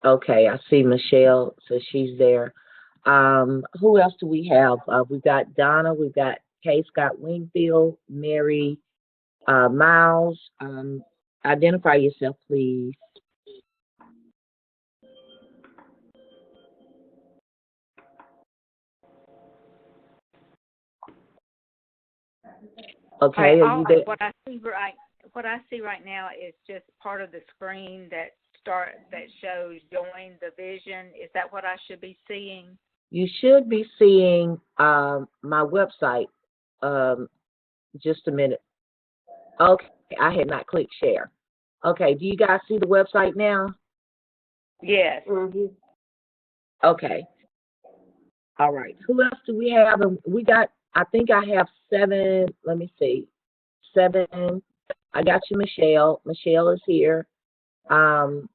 Okay, I see Michelle, so she's there. Who else do we have? We've got Donna, we've got Kay Scott Wingfield, Mary Miles. Identify yourself, please. Okay, Okay, are you all there? what I see right now is just part of the screen that shows join the vision. Is that what I should be seeing? You should be seeing my website. Um, just a minute. Okay, I had not clicked share. Okay, do you guys see the website now? Yes. Okay, all right. Who else do we have? And we got, I think I have seven. Let me see. Seven. I got you, Michelle. Michelle is here. Um,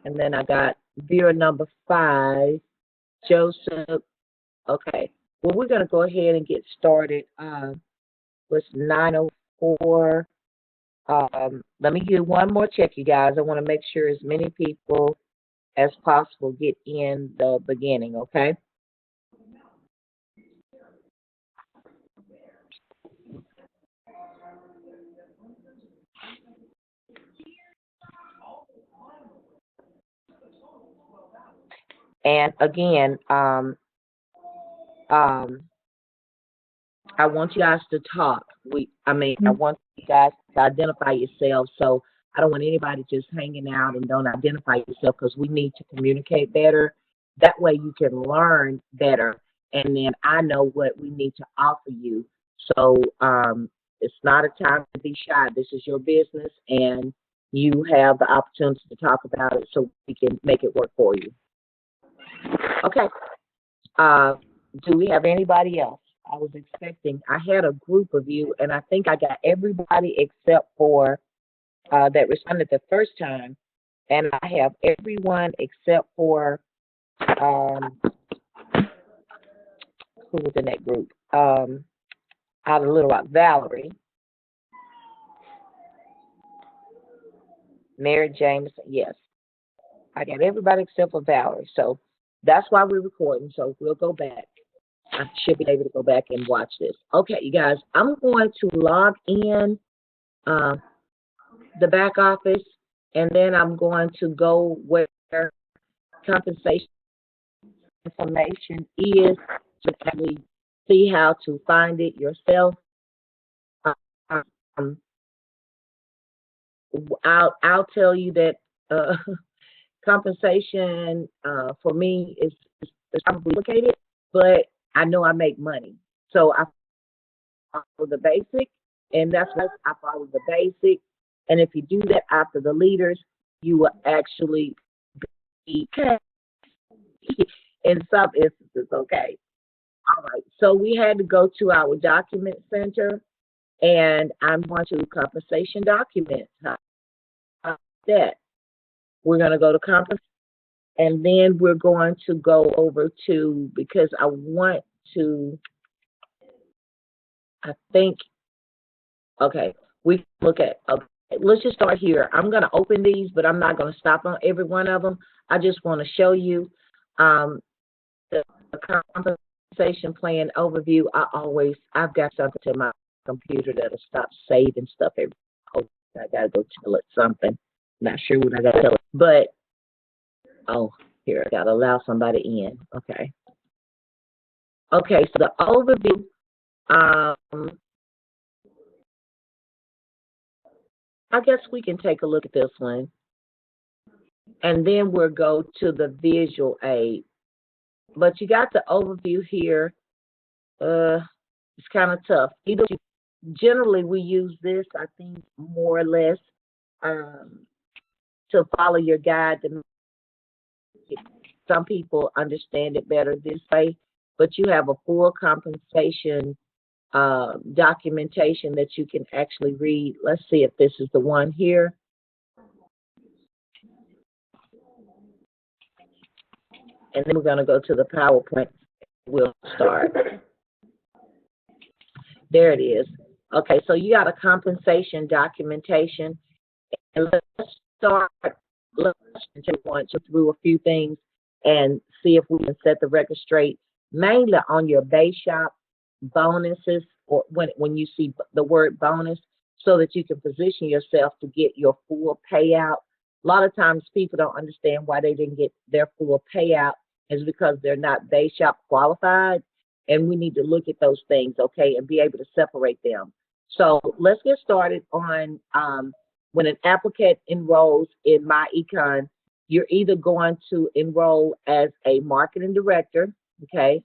and then I got Vera number 5, Joseph. Okay. Well, we're gonna go ahead and get started. It's 9:04. Let me do one more check, you guys. I want to make sure as many people as possible get in the beginning, okay? And again, um, I want you guys to talk. I want you guys to identify yourselves. So I don't want anybody just hanging out and don't identify yourself because we need to communicate better. That way you can learn better, and then I know what we need to offer you. So it's not a time to be shy. This is your business, and you have the opportunity to talk about it so we can make it work for you. Okay. Uh, do we have anybody else? I was expecting, I had a group of you, and I think I got everybody except for that responded the first time, and I have everyone except for um, who was in that group? Out of Little Rock, Valerie, Mary Jameson. Yes, I got everybody except for Valerie. So that's why we're recording. So we'll go back. I should be able to go back and watch this. Okay, you guys, I'm going to log in uh, the back office, and then I'm going to go where compensation information is to actually see how to find it yourself. Um, I'll tell you that compensation for me is probably complicated, but I know I make money, so I follow the basic, and that's what I follow the basic. And if you do that after the leaders, you will actually be in some instances. Okay. All right. So we had to go to our document center, and I'm going to compensation documents. How that? We're going to go to compensation, and then we're going to go over to, because I want to, I think, okay, we look at, okay, let's just start here. I'm going to open these, but I'm not going to stop on every one of them. I just want to show you um, the compensation plan overview. I've got something to my computer that'll stop saving stuff every, oh, I got to go tell it something. Not sure what I got to tell it, but, oh, here, I got to allow somebody in. Okay. Okay, so the overview, I guess we can take a look at this one, and then we'll go to the visual aid. But you got the overview here. It's kind of tough. Generally, we use this, I think, more or less to follow your guide. Some people understand it better this way, but you have a full compensation documentation that you can actually read. Let's see if this is the one here. And then we're going to go to the PowerPoint. We'll start. There it is. Okay, so you got a compensation documentation. And let's start lunch and take lunch through a few things and see if we can set the record straight, mainly on your base shop bonuses, or when you see the word bonus, so that you can position yourself to get your full payout. A lot of times people don't understand why they didn't get their full payout is because they're not base shop qualified, and we need to look at those things, okay, and be able to separate them. So let's get started on when an applicant enrolls in myEcon, you're either going to enroll as a marketing director, okay,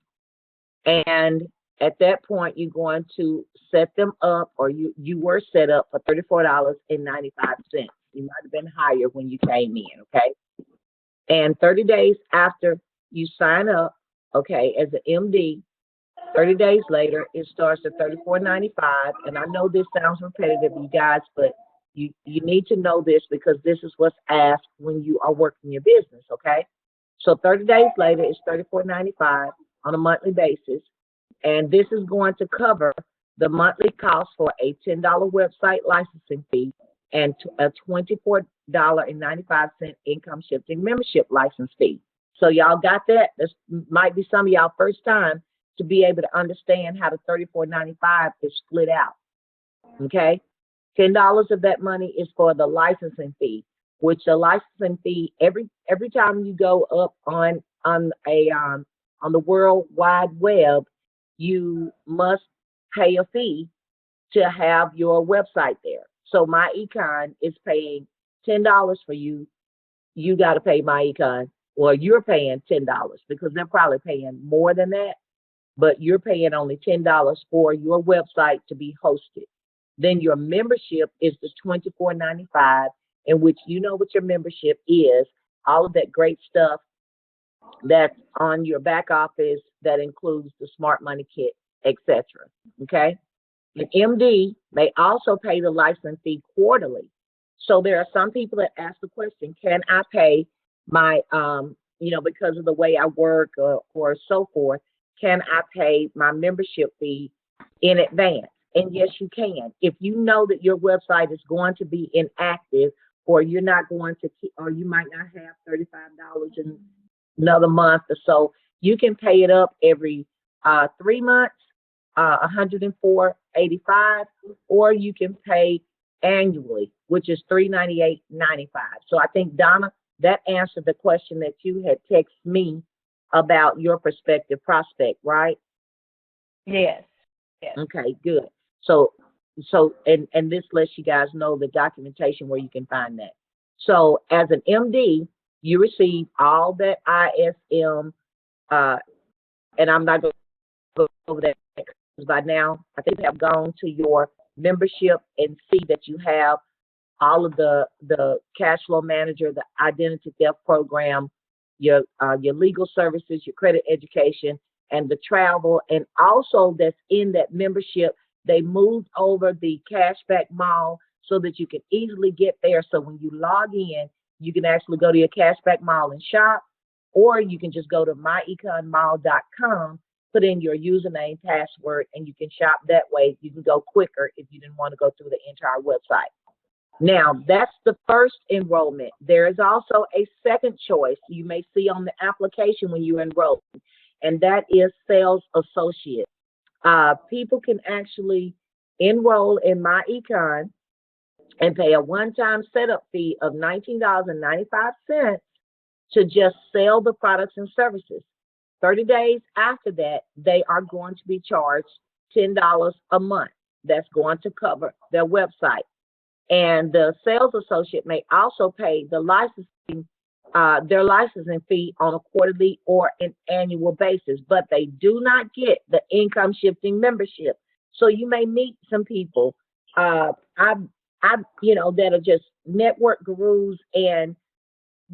and at that point you're going to set them up, or you were set up for $34.95. You might have been higher when you came in, okay? And 30 days after you sign up, okay, as an MD, 30 days later, it starts at $34.95. And I know this sounds repetitive, you guys, but you need to know this because this is what's asked when you are working your business, okay? So 30 days later, it's $34.95 on a monthly basis. And this is going to cover the monthly cost for a $10 website licensing fee and a $24.95 income shifting membership license fee. So y'all got that? This might be some of y'all first time to be able to understand how the $34.95 is split out, okay? $10 of that money is for the licensing fee, which the licensing fee, every time you go up on the World Wide Web, you must pay a fee to have your website there. So myEcon is paying $10 for you. You got to pay myEcon, or you're paying $10 because they're probably paying more than that, but you're paying only $10 for your website to be hosted. Then your membership is the $24.95, in which you know what your membership is, all of that great stuff that's on your back office that includes the smart money kit, etc. Okay? An MD may also pay the license fee quarterly. So there are some people that ask the question, can I pay my, because of the way I work or so forth, can I pay my membership fee in advance? And yes, you can. If you know that your website is going to be inactive, or you're not going to, or you might not have $35 in another month or so, you can pay it up every 3 months, $104.85, or you can pay annually, which is $398.95. So I think, Donna, that answered the question that you had texted me about your prospective prospect, right? Yes. Yes. Okay, good. So and this lets you guys know the documentation where you can find that. So as an MD, you receive all that ISM, and I'm not going to go over that because by now I think they have gone to your membership and see that you have all of the cash flow manager, the identity theft program, your legal services, your credit education, and the travel, and also that's in that membership. They moved over the cashback mall so that you can easily get there. So when you log in, you can actually go to your cashback mall and shop, or you can just go to myeconmall.com, put in your username, password, and you can shop that way. You can go quicker if you didn't want to go through the entire website. Now, that's the first enrollment. There is also a second choice you may see on the application when you enroll, and that is sales associate. People can actually enroll in myEcon and pay a one-time setup fee of $19.95 to just sell the products and services. 30 days after that, they are going to be charged $10 a month. That's going to cover their website. And the sales associate may also pay the their licensing fee on a quarterly or an annual basis, but they do not get the income shifting membership. So you may meet some people, that are just network gurus, and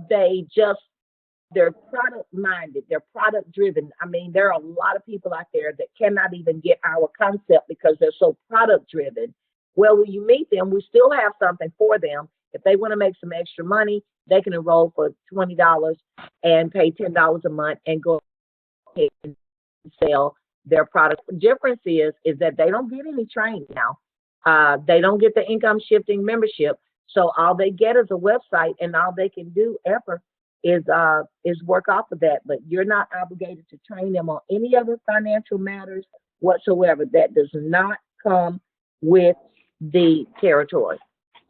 they're product minded, they're product driven. I mean, there are a lot of people out there that cannot even get our concept because they're so product driven. Well, when you meet them, we still have something for them. If they want to make some extra money, they can enroll for $20 and pay $10 a month and go ahead and sell their product. The difference is that they don't get any training now. They don't get the income shifting membership. So all they get is a website, and all they can do ever is work off of that. But you're not obligated to train them on any other financial matters whatsoever. That does not come with the territory.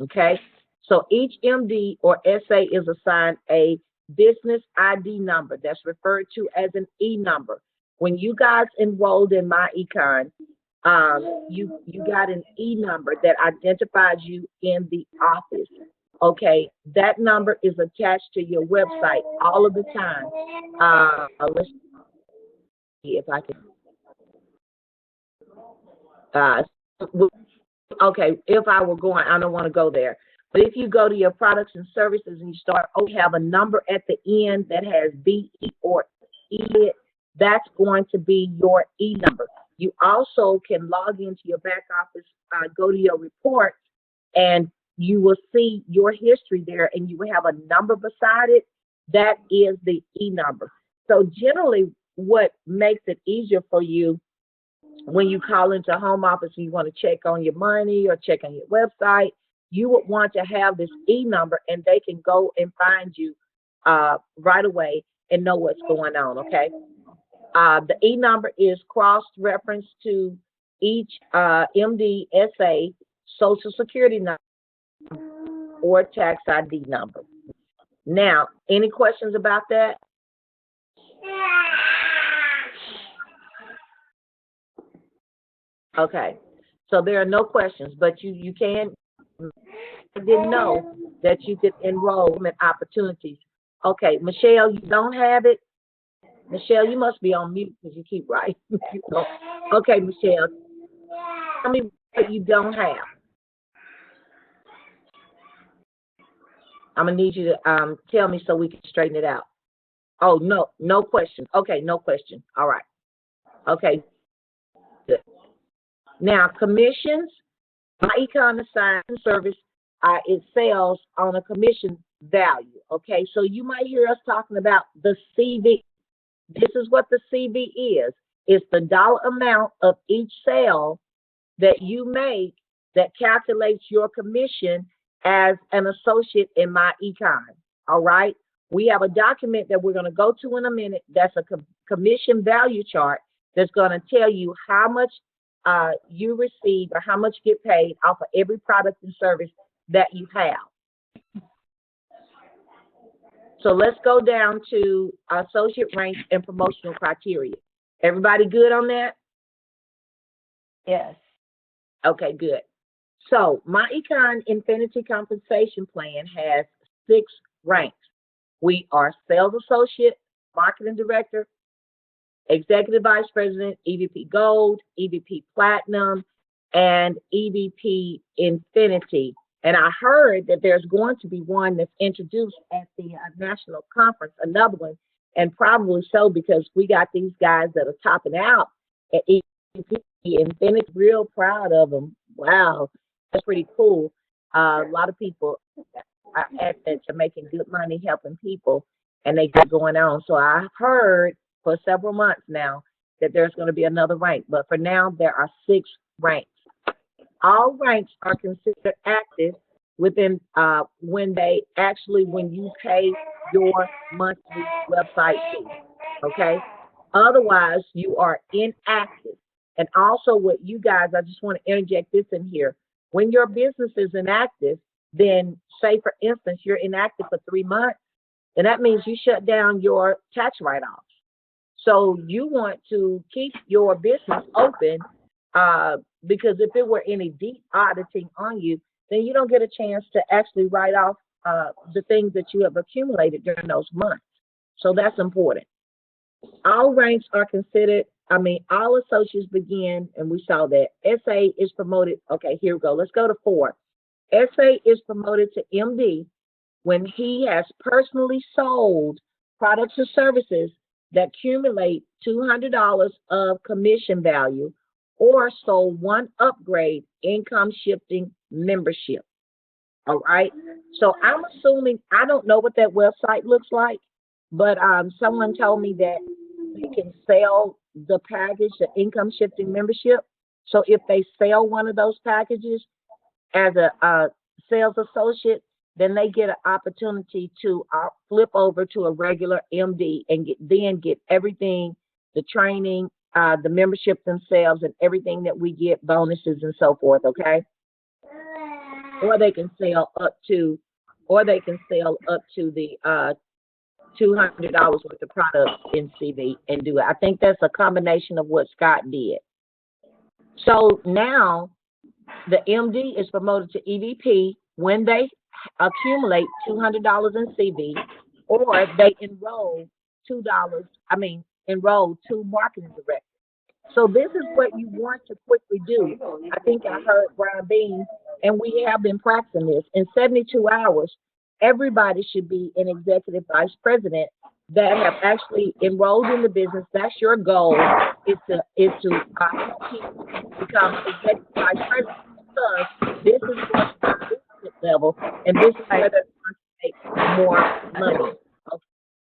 Okay? So each MD or SA is assigned a business ID number that's referred to as an E number. When you guys enrolled in myEcon, you got an E number that identifies you in the office. Okay, that number is attached to your website all of the time. Let's see if I can. Okay, if I were going, I don't want to go there. But if you go to your products and services and you start, you have a number at the end that has BE or E, that's going to be your E number. You also can log into your back office, go to your reports, and you will see your history there, and you will have a number beside it. That is the E number. So generally, what makes it easier for you when you call into a home office and you want to check on your money or check on your website, you would want to have this E number, and they can go and find you right away and know what's going on, okay? The E number is cross-referenced to each MD, SA, Social Security number, or tax ID number. Now, any questions about that? Okay, so there are no questions, but you can. I didn't know that you could enroll in opportunities. Okay, Michelle, you don't have it. Michelle, you must be on mute because you keep writing. Okay, Michelle, tell me what you don't have. I'm gonna need you to tell me so we can straighten it out. Oh, no question. Okay, no question. All right. Okay, good. Now, commissions, myEcon assigns service, it sells on a commission value. Okay, so you might hear us talking about the CV. This is what the CV is. It's the dollar amount of each sale that you make that calculates your commission as an associate in myEcon. All right. We have a document that we're going to go to in a minute. That's a commission value chart that's going to tell you how much you receive or how much you get paid off of every product and service that you have. So let's go down to associate ranks and promotional criteria. Everybody good on that? Yes. Okay, good. So myEcon Infinity Compensation Plan has 6 ranks. We are sales associate, marketing director, executive vice president, EVP Gold, EVP Platinum, and EVP Infinity. And I heard that there's going to be one that's introduced at the national conference, another one, and probably so because we got these guys that are topping out at EVP Infinity. Real proud of them. Wow, that's pretty cool. A lot of people at that are making good money helping people, and they got going on. So I've heard for several months now that there's going to be another rank, but for now there are 6 ranks. All ranks are considered active within when you pay your monthly website fee. Okay, otherwise you are inactive. And also, what you guys, I just want to interject this in here. When your business is inactive, then say for instance you're inactive for 3 months, then that means you shut down your tax write-offs. So you want to keep your business open because if it were any deep auditing on you, then you don't get a chance to actually write off the things that you have accumulated during those months. So that's important. All ranks are considered, all associates begin, and we saw that. SA is promoted. Okay, here we go. Let's go to 4. SA is promoted to MD when he has personally sold products or services that accumulate $200 of commission value or sold 1 upgrade income shifting membership. All right. So I'm assuming, I don't know what that website looks like, but someone told me that you can sell the package, the income shifting membership. So if they sell one of those packages as a sales associate, then they get an opportunity to flip over to a regular MD and get everything, the training, the membership themselves, and everything that we get, bonuses and so forth. Okay. Or they can sell up to, the $200 worth of products in CV and do it. I think that's a combination of what Scott did. So now the MD is promoted to EVP when they accumulate $200 in CV, or they enroll enroll two marketing directors. So this is what you want to quickly do. I think I heard Brian Bean, and we have been practicing this. In 72 hours, everybody should be an executive vice president that have actually enrolled in the business. That's your goal, is to help people become executive vice president, because this is going to be business level, and this is where they're going to make more money.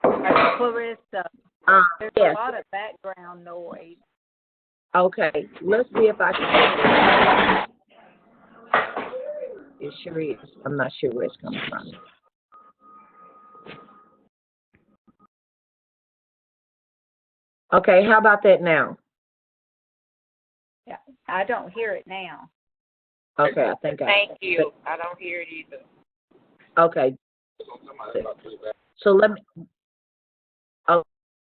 Okay. Clarissa, there's yes. a lot of background noise. Okay, let's see if I can. It sure is. I'm not sure where it's coming from. Okay, how about that now? Yeah, I don't hear it now. Okay, I think Thank you. I don't hear it either. Okay. So let me.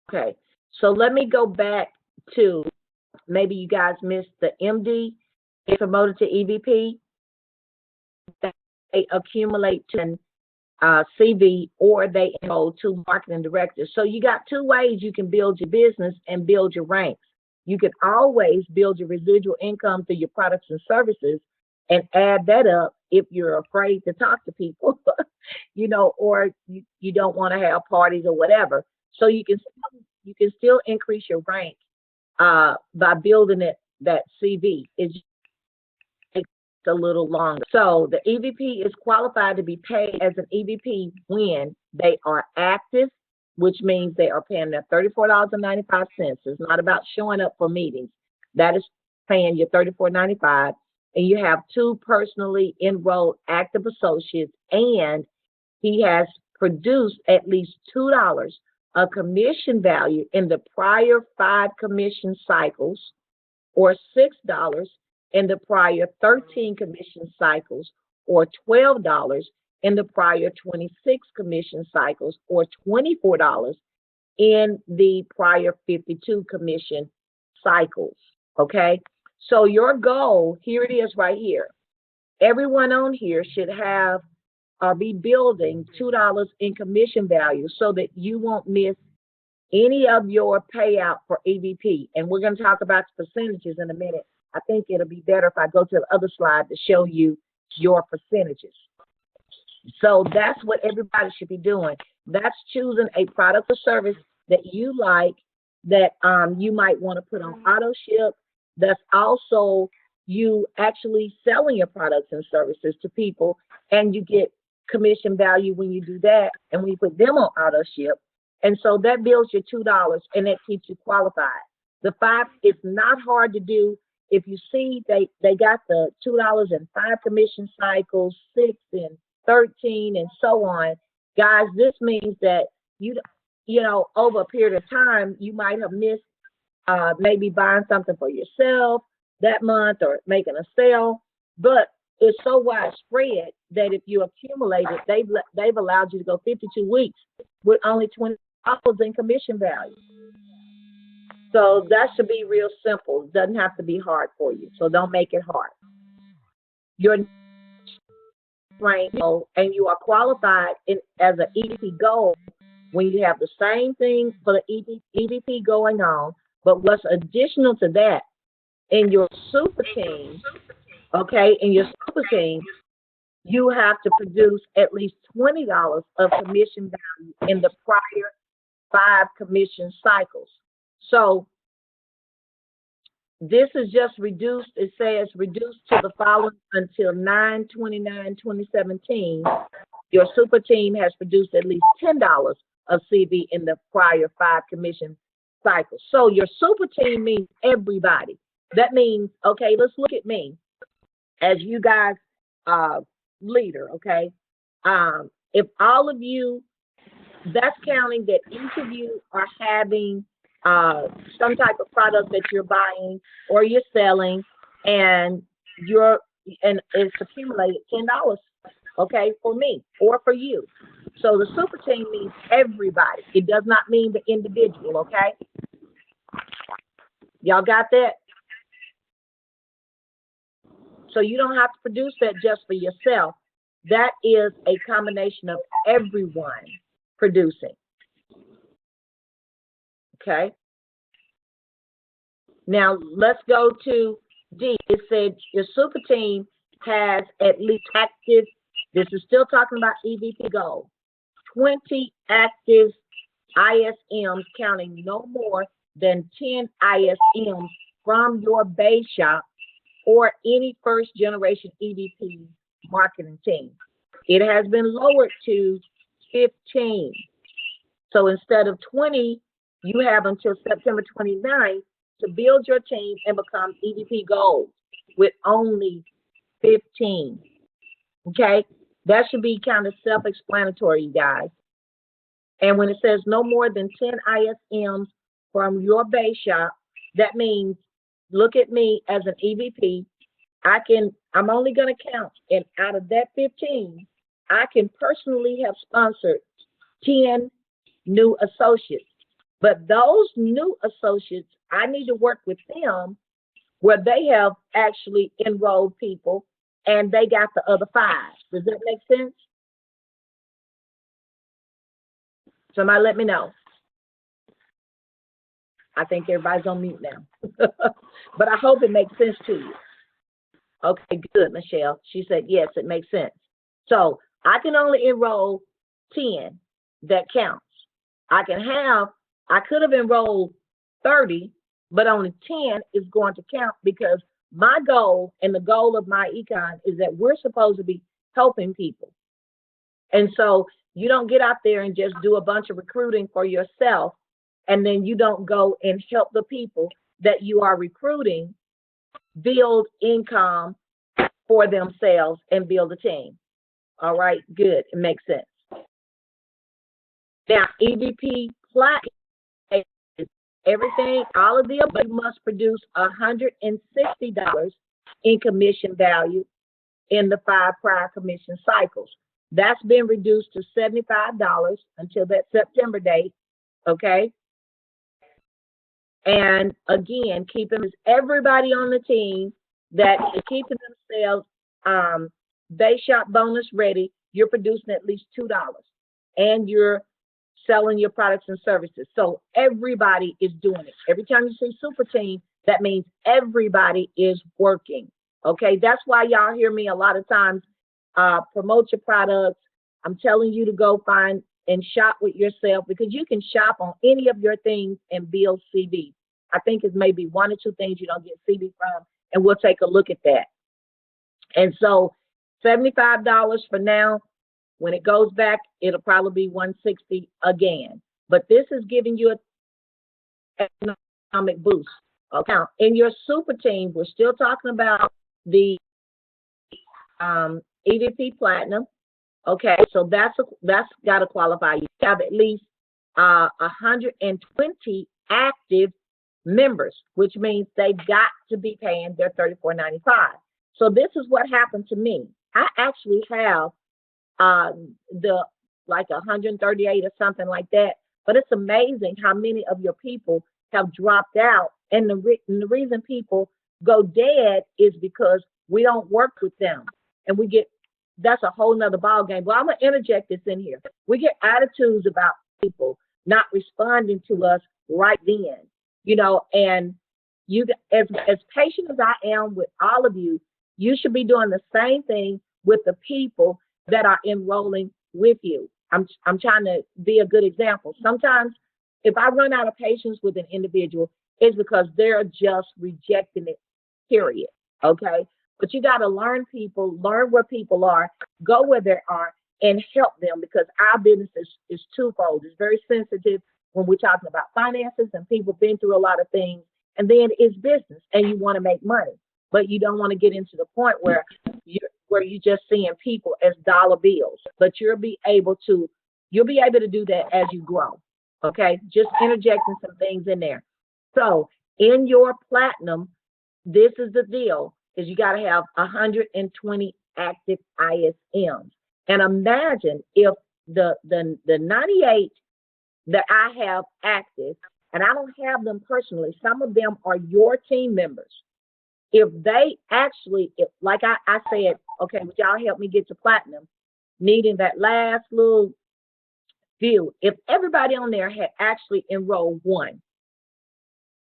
Okay, so let me go back to, maybe you guys missed the MD is promoted to EVP. They accumulate to CV, or they enroll two marketing directors. So you got two ways you can build your business and build your ranks. You can always build your residual income through your products and services and add that up if you're afraid to talk to people, or you don't want to have parties or whatever. So you can still increase your rank by building that CV. It takes a little longer. So the EVP is qualified to be paid as an EVP when they are active, which means they are paying their $34.95. It's not about showing up for meetings. That is paying you $34.95, and you have two personally enrolled active associates, and he has produced at least $2 of commission value in the prior 5 commission cycles, or $6 in the prior 13 commission cycles, or $12 in the prior 26 commission cycles, or $24 in the prior 52 commission cycles. Okay, so your goal, here it is right here. Everyone on here should have be building $2 in commission value so that you won't miss any of your payout for EVP. And we're going to talk about the percentages in a minute. I think it'll be better if I go to the other slide to show you your percentages. So that's what everybody should be doing. That's choosing a product or service that you like, that you might want to put on auto ship. That's also you actually selling your products and services to people, and you get commission value when you do that, and when you put them on auto ship. And so that builds your $2, and that keeps you qualified. The 5, it's not hard to do. If you see they got the $2 in 5 commission cycles, 6 and 13, and so on. Guys, this means that you over a period of time, you might have missed maybe buying something for yourself that month or making a sale, but it's so widespread that if you accumulate it, they've allowed you to go 52 weeks with only $20 in commission value. So that should be real simple. It doesn't have to be hard for you. So don't make it hard. You're trained and you are qualified as an EVP goal when you have the same thing for the EVP going on, but what's additional to that, in your super team, okay, in your super team, you have to produce at least $20 of commission value in the prior 5 commission cycles. So this is just reduced. It says reduced to the following until 9/29/2017. Your super team has produced at least $10 of CV in the prior 5 commission cycles. So your super team means everybody. That means, okay, let's look at me. As you guys leader, okay? If all of you, that's counting that each of you are having some type of product that you're buying or you're selling, and you're and it's accumulated $10, okay, for me or for you. So the super team means everybody. It does not mean the individual, okay? Y'all got that? So you don't have to produce that just for yourself. That is a combination of everyone producing. Okay. Now let's go to D. It said your super team has at least active, this is still talking about EVP goal, 20 active ISMs counting no more than 10 ISMs from your base shop or any first generation EVP marketing team. It has been lowered to 15. So instead of 20, you have until September 29th to build your team and become EVP Gold with only 15. Okay? That should be kind of self-explanatory, you guys. And when it says no more than 10 ISMs from your base shop, that means look at me as an EVP. I'm only going to count, and out of that 15, I can personally have sponsored 10 new associates. But those new associates, I need to work with them where they have actually enrolled people and they got the other 5. Does that make sense? Somebody let me know. I think everybody's on mute now. But I hope it makes sense to you. Okay, good, Michelle. She said, yes, it makes sense. So I can only enroll 10 that counts. I could have enrolled 30, but only 10 is going to count because my goal and the goal of myEcon is that we're supposed to be helping people. And so you don't get out there and just do a bunch of recruiting for yourself, and then you don't go and help the people that you are recruiting build income for themselves and build a team. All right, good. It makes sense. Now, EVP Platinum is everything, all of the above. You must produce $160 in commission value in the 5 prior commission cycles. That's been reduced to $75 until that September date, okay? And again, keeping everybody on the team that is keeping themselves base shop bonus ready, you're producing at least $2 and you're selling your products and services. So everybody is doing it. Every time you say super team, that means everybody is working. Okay, that's why y'all hear me a lot of times promote your products. I'm telling you to go find and shop with yourself because you can shop on any of your things and build CV. I think it's maybe 1 or 2 things you don't get CV from, and we'll take a look at that. And so $75 for now. When it goes back, it'll probably be $160 again. But this is giving you an economic boost. Okay. Now, in your super team, we're still talking about the EVP Platinum. Okay, so that's got to qualify. You have at least 120 active members, which means they've got to be paying their $34.95. So this is what happened to me. I actually have the like 138 or something like that, but it's amazing how many of your people have dropped out, and the reason people go dead is because we don't work with them, and we get, that's a whole nother ball game. Well, I'm gonna interject this in here. We get attitudes about people not responding to us right then, you know, and you, as patient as I am with all of you, you should be doing the same thing with the people that are enrolling with you. I'm trying to be a good example. Sometimes if I run out of patience with an individual, it's because they're just rejecting it, period. Okay? But you got to learn people, learn where people are, go where they are, and help them, because our business is twofold. It's very sensitive when we're talking about finances, and people been through a lot of things, and then it's business and you want to make money, but you don't want to get into the point where where you're just seeing people as dollar bills, but you'll be able to do that as you grow. Okay, just interjecting some things in there. So in your platinum, this is the deal: is you got to have 120 active ISMs. And imagine if the 98 that I have active, and I don't have them personally, some of them are your team members. If they actually, if, like I said, okay, would y'all help me get to platinum, needing that last little view, if everybody on there had actually enrolled one,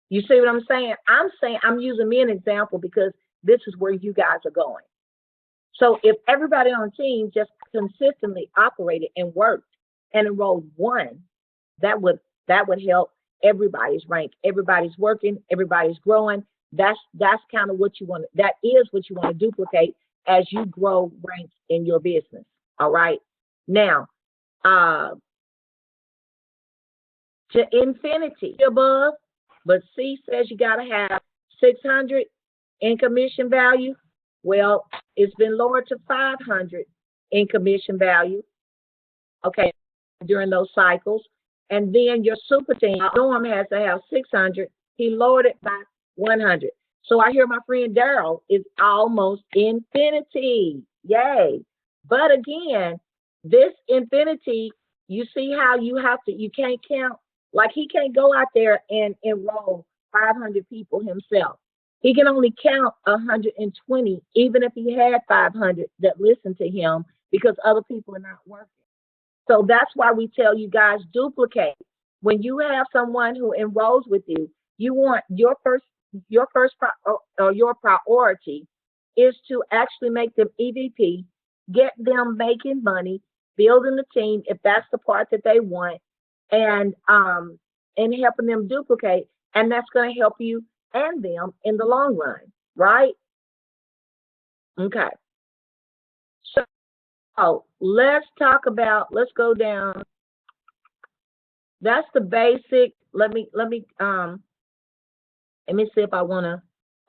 you see what I'm saying? I'm using me an example because this is where you guys are going. So if everybody on the team just consistently operated and worked and enrolled one, that would help everybody's rank. Everybody's working, everybody's growing. That's kind of what you want. That is what you want to duplicate as you grow ranks in your business. All right. Now, to infinity above, but C says you got to have 600 in commission value. Well, it's been lowered to 500 in commission value. Okay, during those cycles. And then your super team, Norm has to have 600. He lowered it by 100. So I hear my friend Daryl is almost infinity. Yay. But again, this infinity, you see how you can't count. Like he can't go out there and enroll 500 people himself. He can only count 120, even if he had 500 that listen to him, because other people are not working. So that's why we tell you guys duplicate. When you have someone who enrolls with you, you want your priority is to actually make them EVP, get them making money, building the team if that's the part that they want, and helping them duplicate, and that's going to help you and them in the long run, right? Okay. So let's go down. That's the basic. Let me see if I wanna,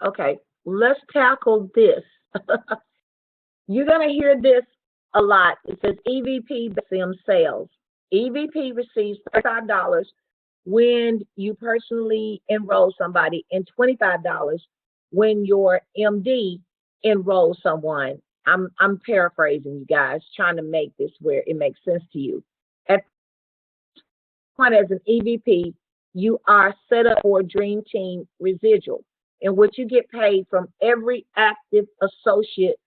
okay, let's tackle this. You're gonna hear this a lot. It says EVP sales. EVP receives $35 when you personally enroll somebody and $25 when your MD enrolls someone. I'm paraphrasing, you guys, trying to make this where it makes sense to you. At point as an EVP, you are set up for Dream Team Residual, in which you get paid from every active associate.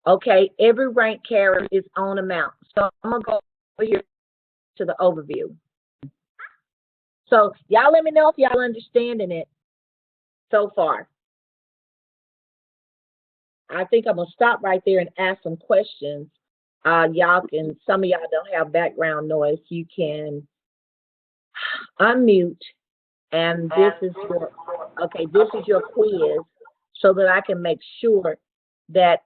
Okay, every rank carries its own amount. So I'm gonna go over here to the overview. So y'all let me know if y'all understanding it so far. I think I'm gonna stop right there and ask some questions. Y'all can, some of y'all don't have background noise. You can unmute, and this is your quiz, so that I can make sure that,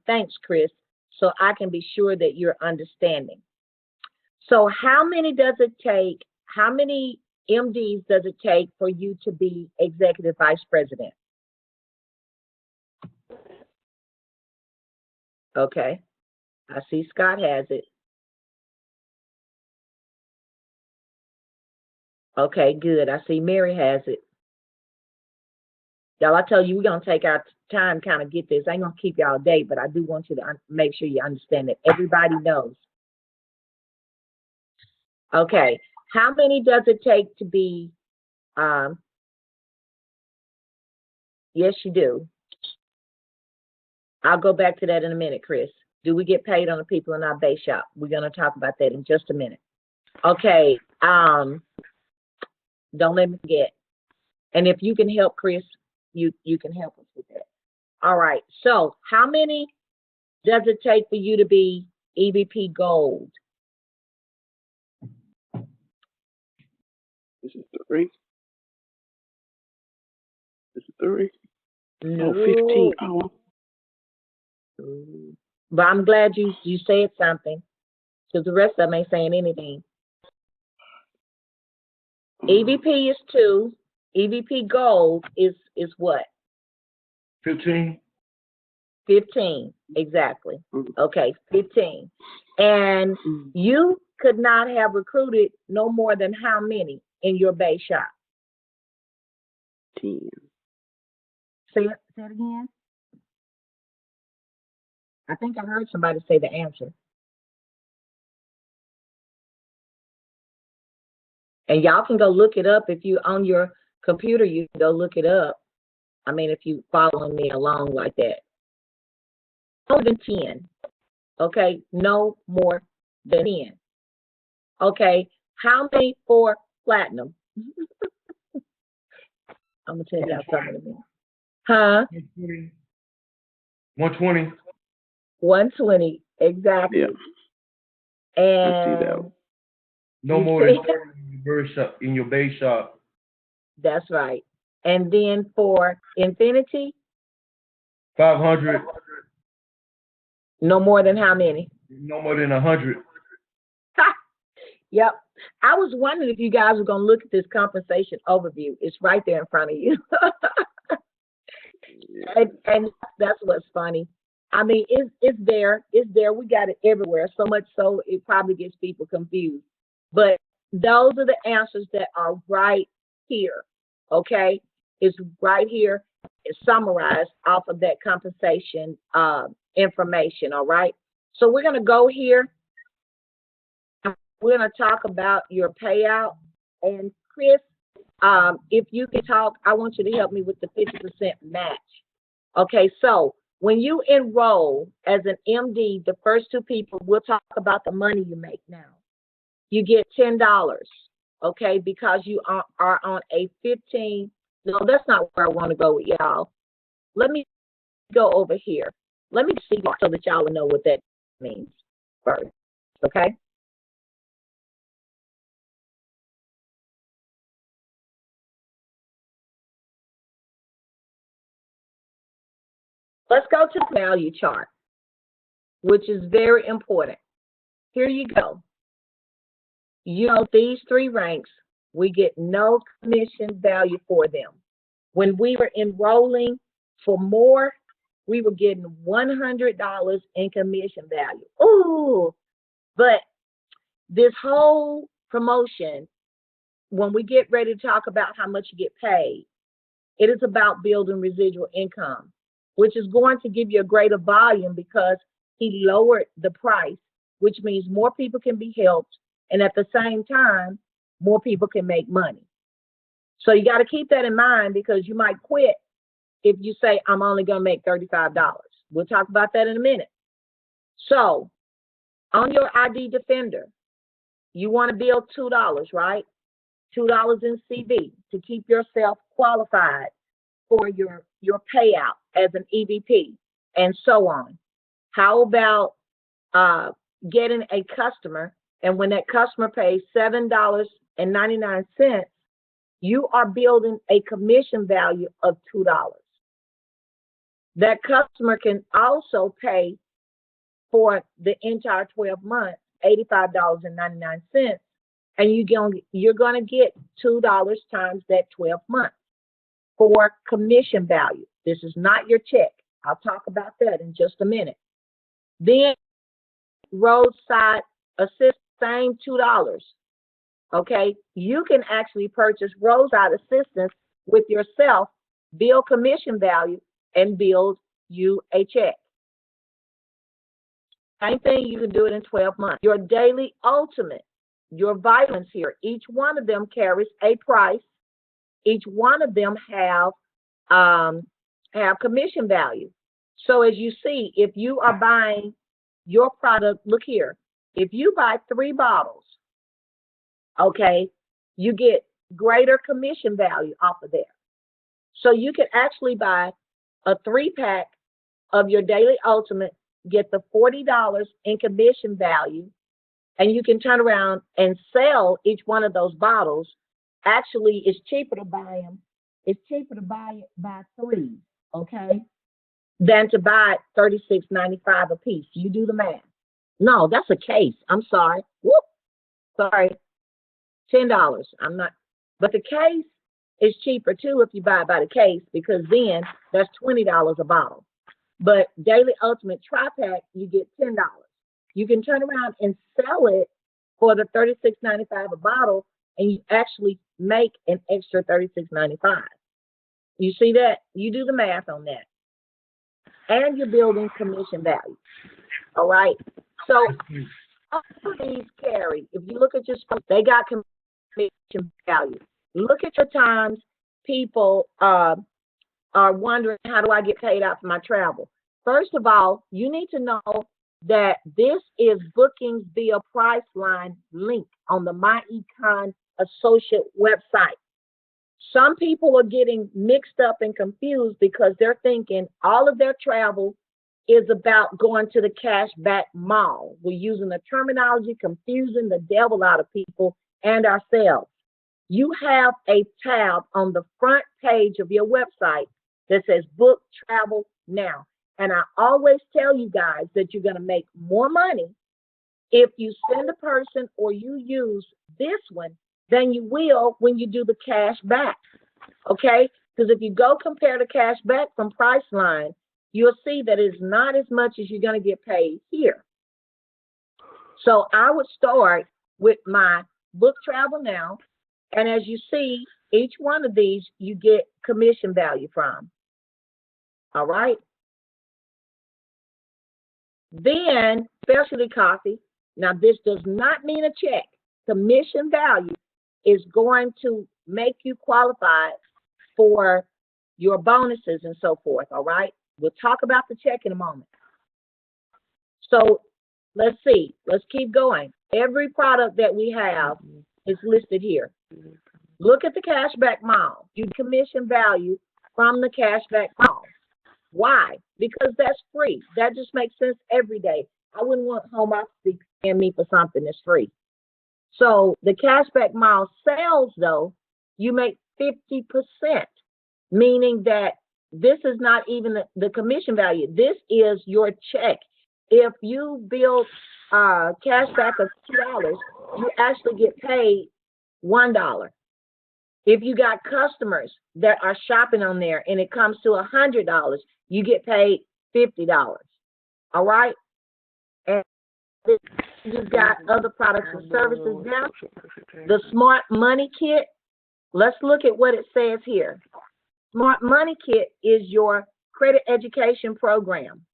thanks, Chris, so I can be sure that you're understanding. So how many MDs does it take for you to be executive vice president? Okay, I see Scott has it. Okay, good. I see Mary has it. Y'all, I tell you, we're going to take our time kind of get this. I ain't going to keep y'all a day, but I do want you to make sure you understand that everybody knows. Okay, how many does it take to be, yes, you do. I'll go back to that in a minute, Chris. Do we get paid on the people in our base shop? We're going to talk about that in just a minute. Okay, don't let me forget. And if you can help, Chris, you can help us with that. All right, so how many does it take for you to be EVP Gold? This is 3. This is 3. No. 15. Oh. But I'm glad you said something, because the rest of them ain't saying anything. EVP is 2. EVP Gold is what? 15. 15, exactly. Mhm. Okay, 15. And Mhm. you could not have recruited no more than how many in your base shop? 10. Say it again. I think I heard somebody say the answer. And y'all can go look it up if you on your computer. You can go look it up. I mean, if you following me along like that, more than 10. Okay, no more than 10. Okay, how many for platinum? I'm gonna tell y'all something in a minute. Huh? 120. 120 exactly. Yeah, I see that. And No you more than see, 30 in your base shop. that's right. And then for infinity, 500. no more than how many? No more than 100. Yep. I was wondering if you guys were going to look at this compensation overview. It's right there in front of you. And that's what's funny. I mean, it's there. It's there. We got it everywhere. So much so it probably gets people confused. But those are the answers that are right here. Okay? It's right here. It's summarized off of that compensation information. All right. So we're going to go here. We're going to talk about your payout. And Chris, if you can talk, I want you to help me with the 50% match. Okay, so when you enroll as an MD, the first two people, we'll talk about the money you make now. You get $10, okay, because you are on a 15. No, that's not where I want to go with y'all. Let me go over here. Let me see so that y'all will know what that means first, okay? Let's go to the value chart, which is very important. Here you go. You know, these three ranks, we get no commission value for them. When we were enrolling for more, we were getting $100 in commission value. Ooh, but this whole promotion, when we get ready to talk about how much you get paid, it is about building residual income, which is going to give you a greater volume because he lowered the price, which means more people can be helped. And at the same time, more people can make money. So you got to keep that in mind because you might quit if you say, I'm only going to make $35. We'll talk about that in a minute. So on your ID Defender, you want to build $2, right? $2 in CV to keep yourself qualified for your payout as an EVP and so on. How about getting a customer, and when that customer pays $7.99, you are building a commission value of $2. That customer can also pay for the entire 12 months, $85.99, and you're going to get $2 times that 12 months for commission value. This is not your check. I'll talk about that in just a minute. Then roadside assist, same $2. Okay, you can actually purchase roadside assistance with yourself, build commission value, and build you a check. Same thing, you can do it in 12 months. Your daily ultimate, your vitamins here, each one of them carries a price. Each one of them have commission value. So as you see, if you are buying your product, look here, if you buy 3 bottles, okay, you get greater commission value off of there. So you can actually buy a 3-pack of your Daily Ultimate, get the $40 in commission value, and you can turn around and sell each one of those bottles. Actually, it's cheaper to buy them. It's cheaper to buy 3, okay, than to buy $36.95 a piece. You do the math. No, that's a case. I'm sorry. Whoop. Sorry. $10. I'm not. But the case is cheaper too if you buy it by the case because then that's $20 a bottle. But Daily Ultimate Tri-Pack, you get $10. You can turn around and sell it for the $36.95 a bottle, and you actually make an extra $36.95. You see that? You do the math on that. And you're building commission value. All right? So all of these carry. If you look at your spots, they got commission value. Look at your times people are wondering, how do I get paid out for my travel? First of all, you need to know that this is bookings via Priceline link on the myEcon associate website. Some people are getting mixed up and confused because they're thinking all of their travel is about going to the cashback mall. We're using the terminology, confusing the devil out of people and ourselves. You have a tab on the front page of your website that says book travel now. And I always tell you guys that you're going to make more money if you send a person or you use this one than you will when you do the cash back. Okay? Because if you go compare the cash back from Priceline, you'll see that it's not as much as you're going to get paid here. So I would start with my book travel now. And as you see, each one of these you get commission value from. All right? Then specialty coffee. Now this does not mean a check. Commission value is going to make you qualify for your bonuses and so forth. All right? We'll talk about the check in a moment. So let's see. Let's keep going. Every product that we have is listed here. Look at the cashback mall. You commission value from the cashback mall. Why? Because that's free. That just makes sense every day. I wouldn't want home office to pay me for something that's free. So the cashback mall sales, though, you make 50%, meaning that this is not even the commission value. This is your check. If you build cashback of $2, you actually get paid $1. If you got customers that are shopping on there and it comes to $100, you get paid $50. All right? And you've got other products and services now. The Smart Money Kit, let's look at what it says here. Smart Money Kit is your credit education program.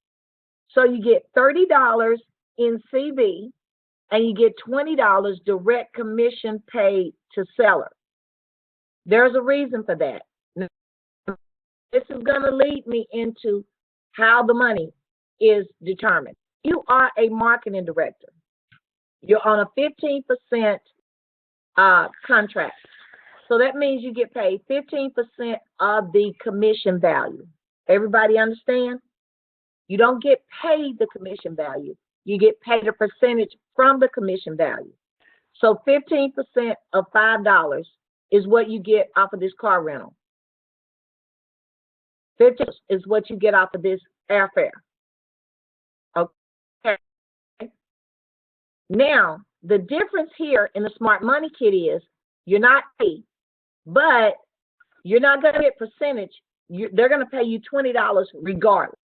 So you get $30 in CV and you get $20 direct commission paid to seller. There's a reason for that. Now, this is going to lead me into how the money is determined. You are a marketing director. You're on a 15% contract. So that means you get paid 15% of the commission value. Everybody understand? You don't get paid the commission value. You get paid a percentage from the commission value. So 15% of $5 is what you get off of this car rental. 50 is what you get off of this airfare. Okay. Now, the difference here in the Smart Money Kit is you're not paid, but you're not going to get percentage. They're going to pay you $20 regardless.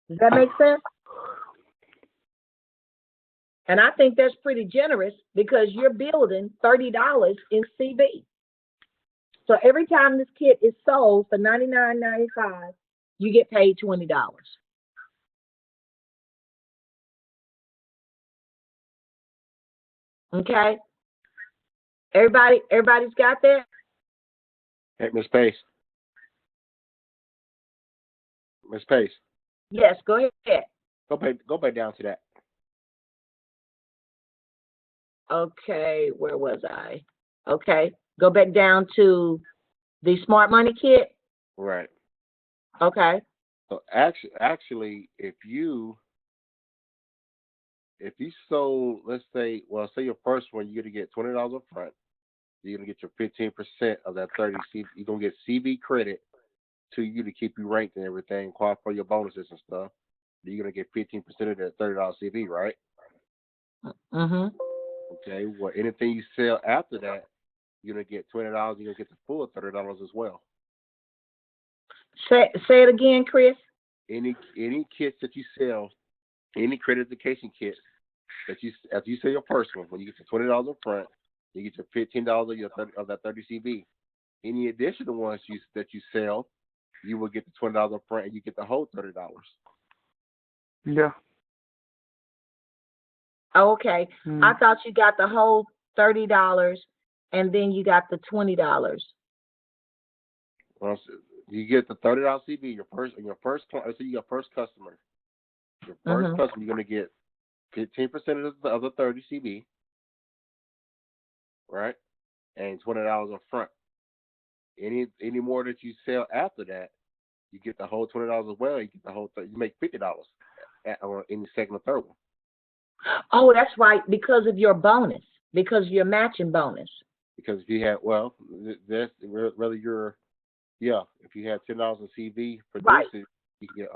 Does that make sense? And I think that's pretty generous because you're building $30 in CV. So every time this kit is sold for $99.95, you get paid $20. Okay? Everybody's got that? Hey, Miss Pace. Miss Pace. Yes, go ahead. Go back down to that. Okay, where was I? Okay, go back down to the Smart Money Kit. Right. Okay. So actually, if you sold, let's say, say your first one, you're gonna get $20 up front. You're gonna get your 15% of that 30. You're gonna get CV credit to you to keep you ranked and everything, qualify for your bonuses and stuff. You're gonna get 15% of that $30 CV, right? Mhm. Okay. Well, anything you sell after that, you're gonna get $20. You're gonna get the full $30 as well. Say it again, Chris. any kits that you sell, any credit education kits that you after you sell your first one, when you get your $20 up front, you get your $15 of that 30 CV. Any additional ones that you sell, you will get the $20 up front, and you get the whole $30. Yeah. Oh, okay. Mm. I thought you got the whole $30 and then you got the $20. Well, you get the $30 CV. Your first, let's say you got first customer. Your first customer, you're gonna get 15% of the 30 CV, right? And $20 up front. Any more that you sell after that, you get the whole $20 as well. You get the whole you make $50 on any second or third one. Oh, that's right, because of your bonus, because of your matching bonus. Because if you had that's whether you're if you had $10 in CV produced, Right. you get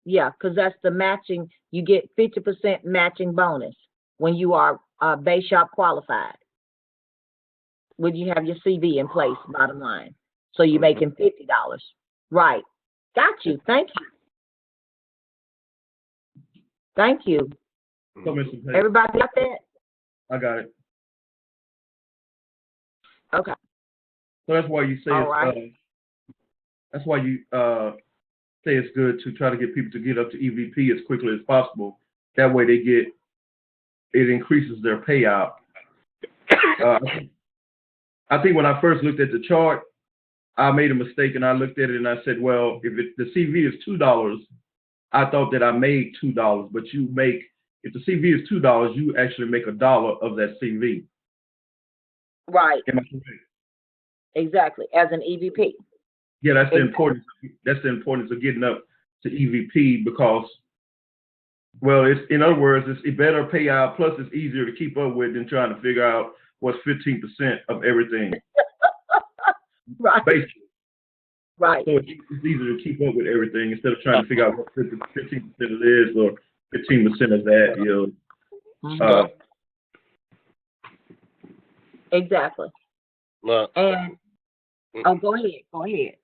Yeah, because that's the matching. You get 50% matching bonus when you are base shop qualified. When you have your CV in place, bottom line. So you're making $50. Right. Got you. Thank you. Thank you. So, Mr. Pace, Everybody got that? I got it. Okay. So that's why you say All it's, right. that's why you say it's good to try to get people to get up to EVP as quickly as possible. That way it increases their payout. I think when I first looked at the chart, I made a mistake and I looked at it and I said, well, if the CV is $2, I thought that I made $2, but if the CV is $2, you actually make $1 of that CV. Right. Am I correct? Exactly. As an EVP. Yeah, that's the Exactly. importance of getting up to EVP because, well, in other words, it's a better payout, plus it's easier to keep up with than trying to figure out what's 15% of everything. Right. Basically. Right. So it's easier to keep up with everything instead of trying to figure out what 15% of it is or 15% of that. Exactly. Look, And go ahead.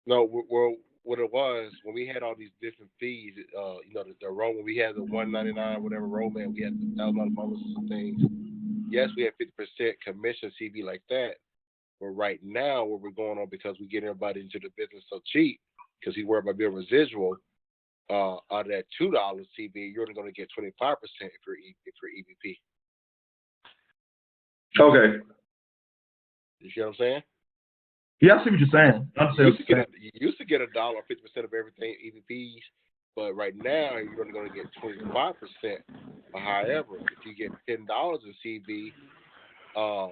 no, well, what it was when we had all these different fees, the roll when we had the $199 whatever roll man, we had the $1,000 bonuses and things. Yes, we had 50% commission CV like that, but right now what we're going on because we get everybody into the business so cheap because we worry about being residual. Out of that $2 CV, you're only going to get 25% if you're EVP. Okay. You see what I'm saying? Yeah, I see what you're saying. You used to get $1 or 50% of everything EVPs, but right now you're only going to get 25%. However, if you get $10 in CV, $10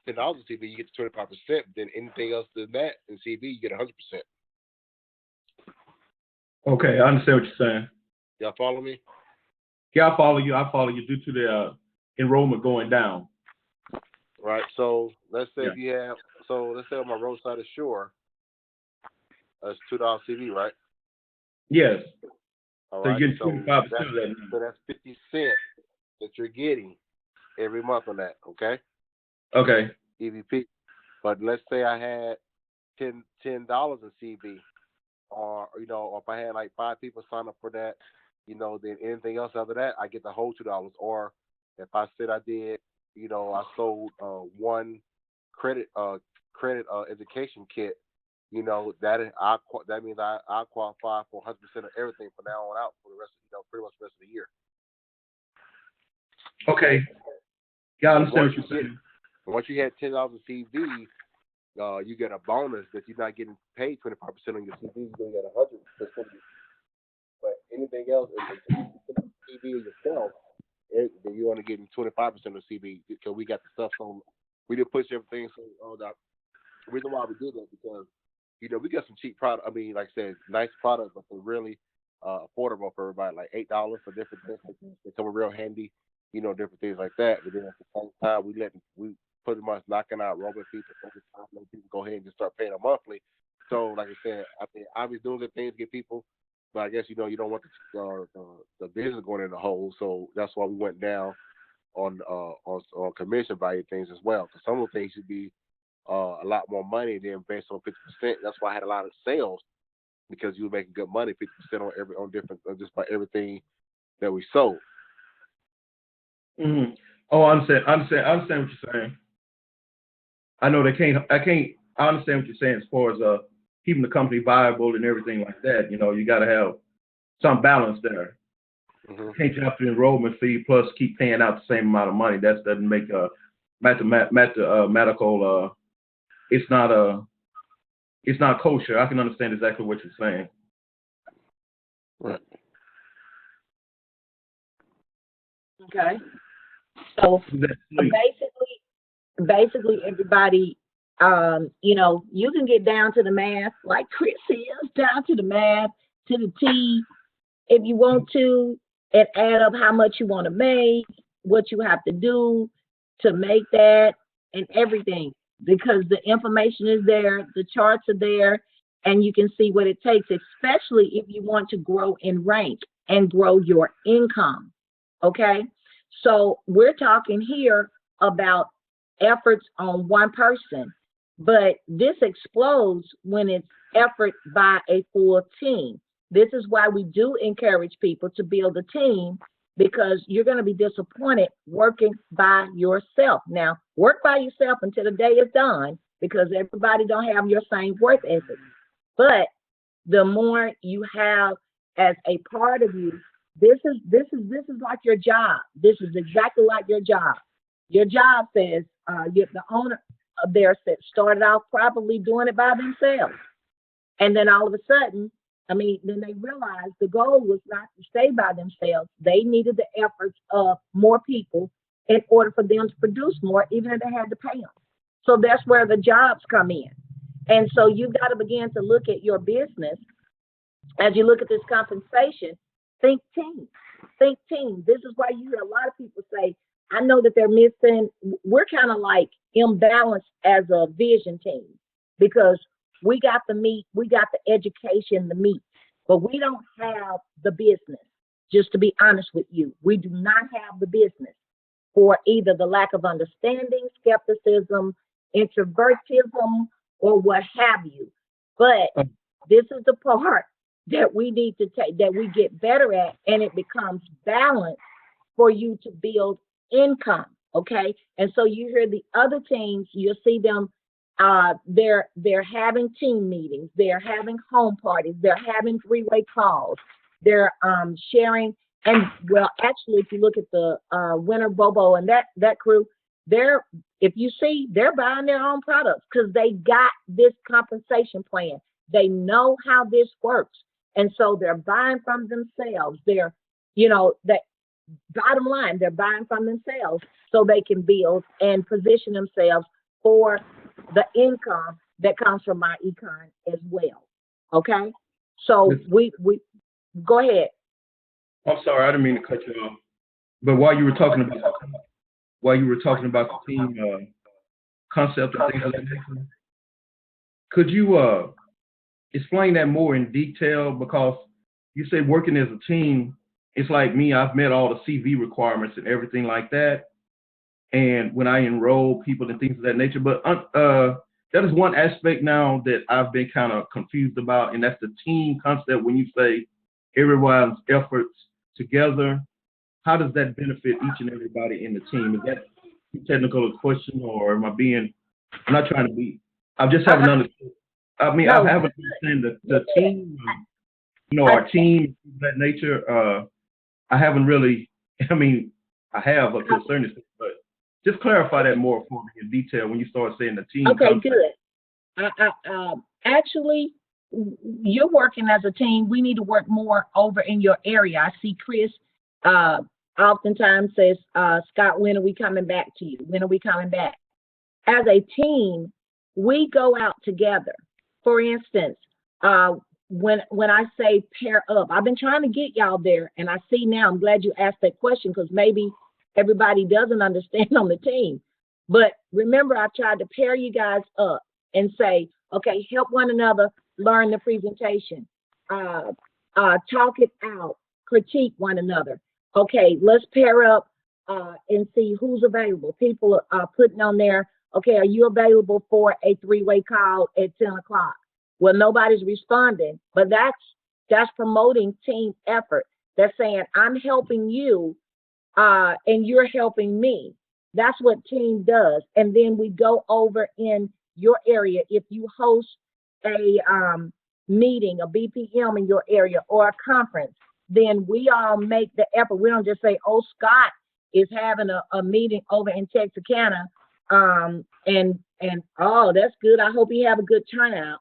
in CV, you get 25%. Then anything else than that in CV, you get 100%. Okay, I understand what you're saying. Y'all follow me? Yeah, I follow you. Due to the enrollment going down. Right. So let's say let's say on my roadside ashore, that's $2 CV, right? Yes. All so right. you're getting 25% of that. So that's 50 cents that you're getting every month on that. Okay. Okay. EVP. But let's say I had $10 in CV, or if I had like 5 people sign up for that, then anything else after that, I get the whole $2. Or if I said I did, I sold one credit education kit, that means I qualify for 100% of everything from now on out for the rest, pretty much the rest of the year. Okay. Yeah, I understand what you're saying. Once you had $10 in CV, you get a bonus that you're not getting paid 25% on your CV. You're going to get 100%. But anything else, CV yourself, then you're only getting 25% of CV because we got the stuff on. We didn't push everything. So the reason why we did that because we got some cheap product. I mean, like I said, nice products, but they're really affordable for everybody. Like $8 for different things. They come real handy. Different things like that. But then at the same time, we pretty much knocking out robot fees every time. Let people go ahead and just start paying them monthly. So, like I said, I mean, obviously doing good things to get people, but I guess you don't want the business going in the hole. So that's why we went down on commission value things as well. Because some of the things should be a lot more money than based on 50%. That's why I had a lot of sales. because you were making good money, 50% on different just by everything that we sold. Mm-hmm. Oh, I understand what you're saying. I know I understand what you're saying as far as keeping the company viable and everything like that. You know, you got to have some balance there. Mm-hmm. Can't you have the enrollment fee plus keep paying out the same amount of money? That doesn't make mathematical. It's not kosher. I can understand exactly what you're saying. Right. Okay. So basically everybody, you know, you can get down to the math, like Chris is, down to the math, to the T, if you want to, and add up how much you want to make, what you have to do to make that, and everything, because the information is there, the charts are there, and you can see what it takes, especially if you want to grow in rank and grow your income. Okay? So we're talking here about efforts on one person, but this explodes when it's effort by a full team. This is why we do encourage people to build a team, because you're going to be disappointed working by yourself. Now, work by yourself until the day is done, because everybody don't have your same work ethic. But the more you have as a part of you, this is like your job. This is exactly like your job. Your job says the owner there started off probably doing it by themselves, and then all of a sudden, then they realized the goal was not to stay by themselves. They needed the efforts of more people in order for them to produce more, even if they had to pay them. So that's where the jobs come in. And so you've got to begin to look at your business as you look at this compensation. Think team. Think team. This is why you hear a lot of people say, I know that they're missing. We're kind of like imbalanced as a vision team, because we got the meat, we got the education, the meat, but we don't have the business. Just to be honest with you, we do not have the business, for either the lack of understanding, skepticism, introvertism, or what have you. But this is the part that we need to take, that we get better at, and it becomes balanced for you to build income. Okay. And so you hear the other teams, you'll see them, they're having team meetings, they're having home parties, they're having three-way calls, they're sharing. And well, actually, if you look at the Winter Bobo and that crew, if you see, they're buying their own products because they got this compensation plan. They know how this works. And so they're buying from themselves. They're, that bottom line, they're buying from themselves so they can build and position themselves for the income that comes from myEcon as well. Okay? So we go ahead. I'm sorry, I didn't mean to cut you off. But while you were talking about the team concept and things like that, could you explain that more in detail? Because you say working as a team, it's like me, I've met all the CV requirements and everything like that. And when I enroll people and things of that nature, but that is one aspect now that I've been kind of confused about, and that's the team concept. When you say everyone's efforts together, how does that benefit each and everybody in the team? Is that too technical a question, or am I being? I'm not trying to be. I just haven't understood. I haven't understood the team. Our team of that nature. I haven't really. I have a concern, but just clarify that more for me in detail when you start saying the team. Okay, good. Actually, you're working as a team. We need to work more over in your area. I see Chris oftentimes says, Scott, when are we coming back to you? When are we coming back? As a team, we go out together. For instance, when I say pair up, I've been trying to get y'all there, and I see now, I'm glad you asked that question, because maybe everybody doesn't understand on the team. But remember, I tried to pair you guys up and say, okay, help one another learn the presentation, talk it out, critique one another. Okay, let's pair up and see who's available. People are putting on there, okay, are you available for a three-way call at 10 o'clock? Well, nobody's responding, but that's promoting team effort. That's saying I'm helping you, and you're helping me. That's what team does. And then we go over in your area. If you host a meeting, a BPM in your area or a conference, then we all make the effort. We don't just say, oh, Scott is having a meeting over in Texarkana, and oh, that's good. I hope he have a good turnout.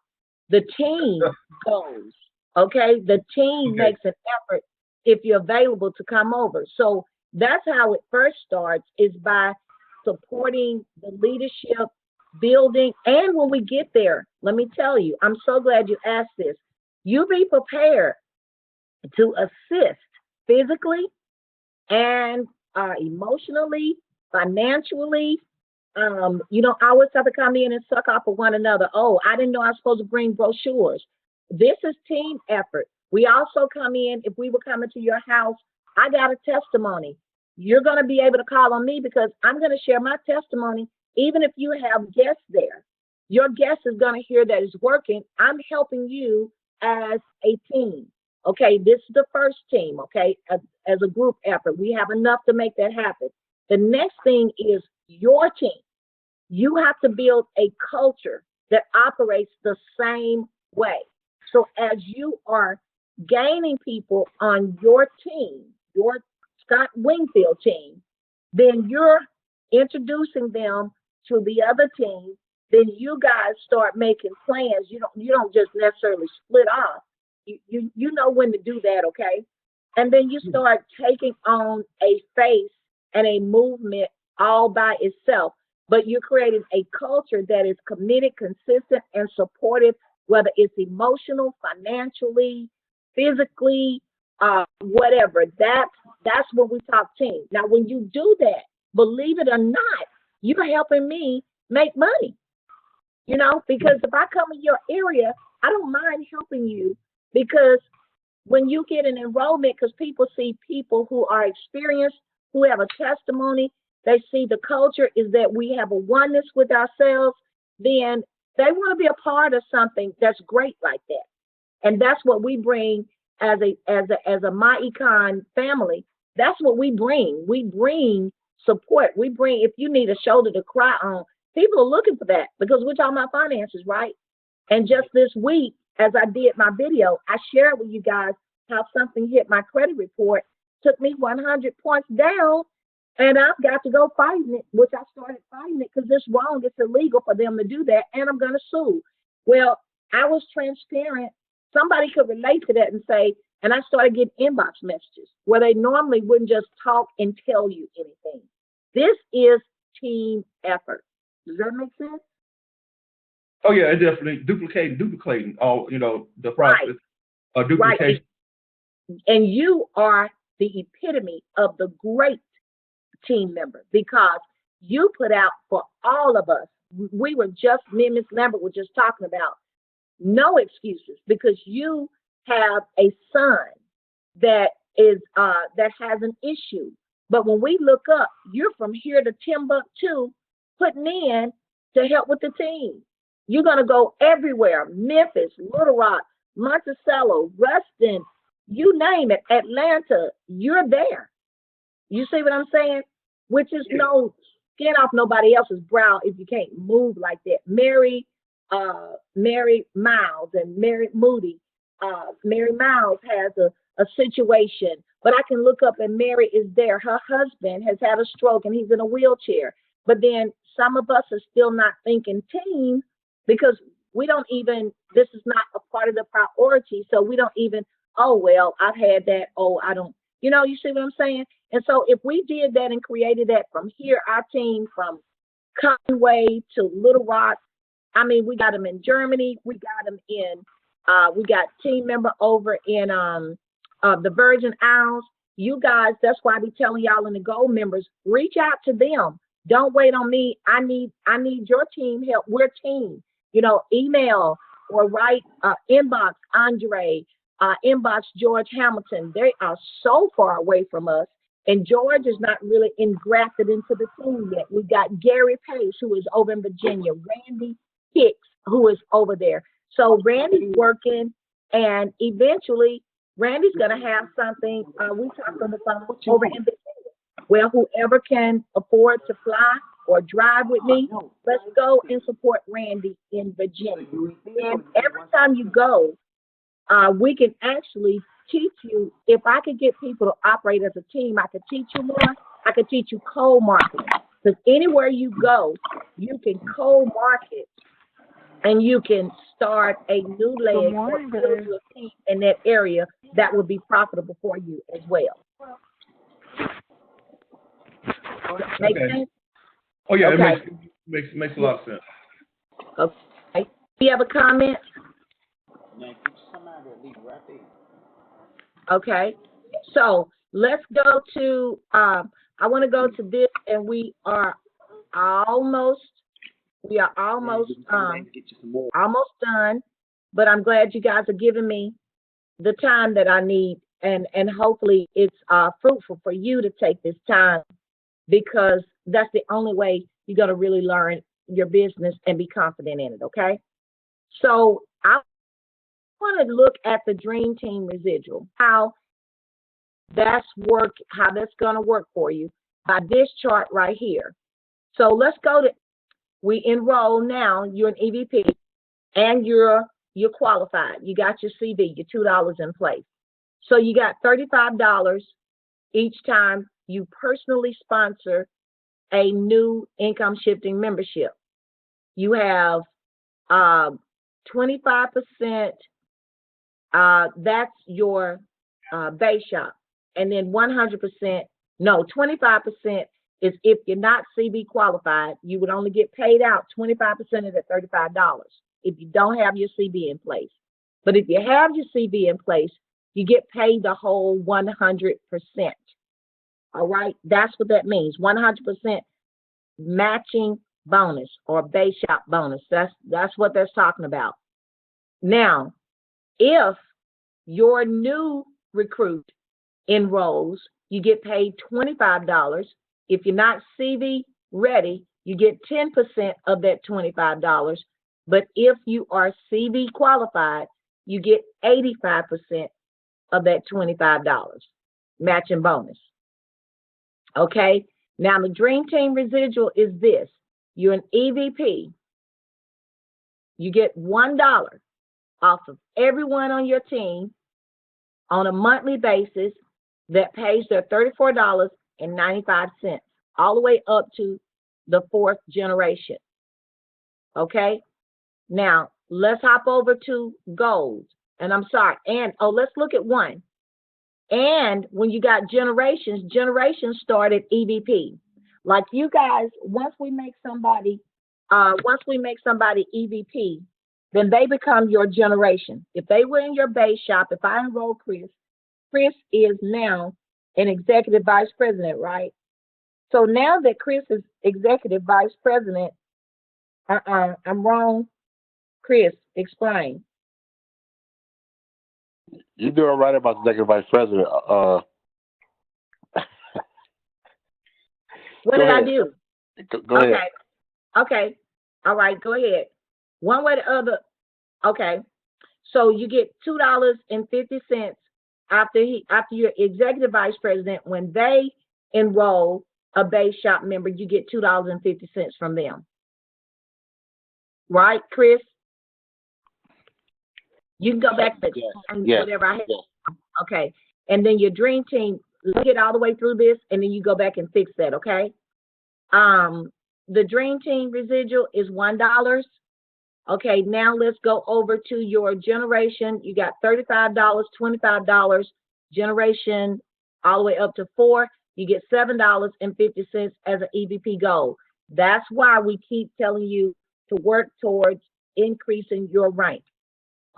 The team goes, okay? The team Okay. makes an effort if you're available to come over. So that's how it first starts, is by supporting the leadership, building. And when we get there, let me tell you, I'm so glad you asked this. You be prepared to assist physically and emotionally, financially. You don't always have to come in and suck off of one another. Oh, I didn't know I was supposed to bring brochures. This is team effort. We also come in, if we were coming to your house, I got a testimony. You're going to be able to call on me because I'm going to share my testimony. Even if you have guests there, your guest is going to hear that it's working. I'm helping you as a team. Okay, this is the first team, okay, as a group effort. We have enough to make that happen. The next thing is your team. You have to build a culture that operates the same way. So as you are gaining people on your team, your Scott Wingfield team, then you're introducing them to the other team. Then you guys start making plans. You don't just necessarily split off. You know when to do that, okay? And then you start taking on a face and a movement all by itself. But you're creating a culture that is committed, consistent, and supportive, whether it's emotional, financially, physically, whatever. That's when we talk team. Now, when you do that, believe it or not, you're helping me make money. You know, because if I come in your area, I don't mind helping you, because when you get an enrollment, because people see people who are experienced, who have a testimony, they see the culture is that we have a oneness with ourselves, then they want to be a part of something that's great like that. And that's what we bring as a myEcon family. That's what we bring. We bring support. We bring, if you need a shoulder to cry on, people are looking for that, because we're talking about finances, right? And just this week, as I did my video, I shared with you guys how something hit my credit report, took me 100 points down, and I've got to go fighting it, which I started fighting it because it's wrong. It's illegal for them to do that, and I'm going to sue. Well, I was transparent. Somebody could relate to that and say, and I started getting inbox messages where they normally wouldn't just talk and tell you anything. This is team effort. Does that make sense? Oh yeah, it definitely duplicating all, the process of duplication. Right. And you are the epitome of the great team member, because you put out for all of us. We were just, me and Ms. Lambert were just talking about no excuses, because you have a son that is that has an issue. But when we look up, you're from here to Timbuktu putting in to help with the team. You're going to go everywhere: Memphis, Little Rock, Monticello, Ruston, you name it, Atlanta. You're there. You see what I'm saying? Which is no skin off nobody else's brow if you can't move like that. Mary Miles and Mary Moody. Mary Miles has a situation, but I can look up and Mary is there. Her husband has had a stroke and he's in a wheelchair. But then some of us are still not thinking team, because we don't even, this is not a part of the priority. So we don't even, oh, well, I've had that. Oh, I don't, you see what I'm saying? And so if we did that and created that from here, our team from Conway to Little Rock, I mean, we got them in Germany. We got them in, we got team member over in the Virgin Isles. You guys, that's why I be telling y'all in the Gold members, reach out to them. Don't wait on me. I need your team help. We're team. Email or write, inbox Andre, inbox George Hamilton. They are so far away from us. And George is not really engrafted into the team yet. We got Gary Pace, who is over in Virginia, Randy Hicks, who is over there. So Randy's working, and eventually Randy's gonna have something. We talked on the phone over in the well, whoever can afford to fly or drive with me, let's go and support Randy in Virginia. And every time you go, we can actually teach you. If I could get people to operate as a team, I could teach you more. I could teach you cold marketing. Because anywhere you go, you can cold market and you can start a new leg or build your team in that area that would be profitable for you as well. Make sense? Oh yeah, Okay. it makes a lot of sense. Okay. Do you have a comment? Okay. So let's go to, I want to go to this, and we are almost done, but I'm glad you guys are giving me the time that I need, and hopefully it's fruitful for you to take this time, because that's the only way you're going to really learn your business and be confident in it, okay? So I want to look at the Dream Team Residual, how that's going to work for you by this chart right here. So let's go to, we enroll now, you're an EVP, and you're qualified. You got your CV, your $2 in place. So you got $35 each time you personally sponsor a new income shifting membership. You have 25%, that's your base shop. And then 100%, no, 25% is if you're not CB qualified, you would only get paid out 25% of that $35 if you don't have your CB in place. But if you have your CB in place, you get paid the whole 100%. All right, that's what that means. 100% matching bonus or base shop bonus. That's what that's talking about. Now, if your new recruit enrolls, you get paid $25. If you're not CV ready, you get 10% of that $25. But if you are CV qualified, you get 85% of that $25 matching bonus. Okay, now the Dream Team Residual is this. You're an EVP. You get $1 off of everyone on your team on a monthly basis that pays their $34.95 all the way up to the 4th generation. Okay, now let's hop over to gold. And I'm sorry, and let's look at 1. And when you got generations start at EVP. Like you guys, once we make somebody EVP, then they become your generation. If they were in your base shop, if I enroll Chris is now an executive vice president, right? So now that Chris is executive vice president, I'm wrong. Chris, explain. You're doing right about the executive vice president. What did I do? Go ahead. Okay. All right, go ahead. One way or the other. Okay. So you get $2.50 after you're executive vice president. When they enroll a base shop member, you get $2.50 from them. Right, Chris? You can go back to whatever I had. Yes. Okay. And then your Dream Team, let's get all the way through this, and then you go back and fix that, okay? The Dream Team Residual is $1. Okay, now let's go over to your generation. You got $35, $25, generation all the way up to 4. You get $7.50 as an EVP goal. That's why we keep telling you to work towards increasing your rank.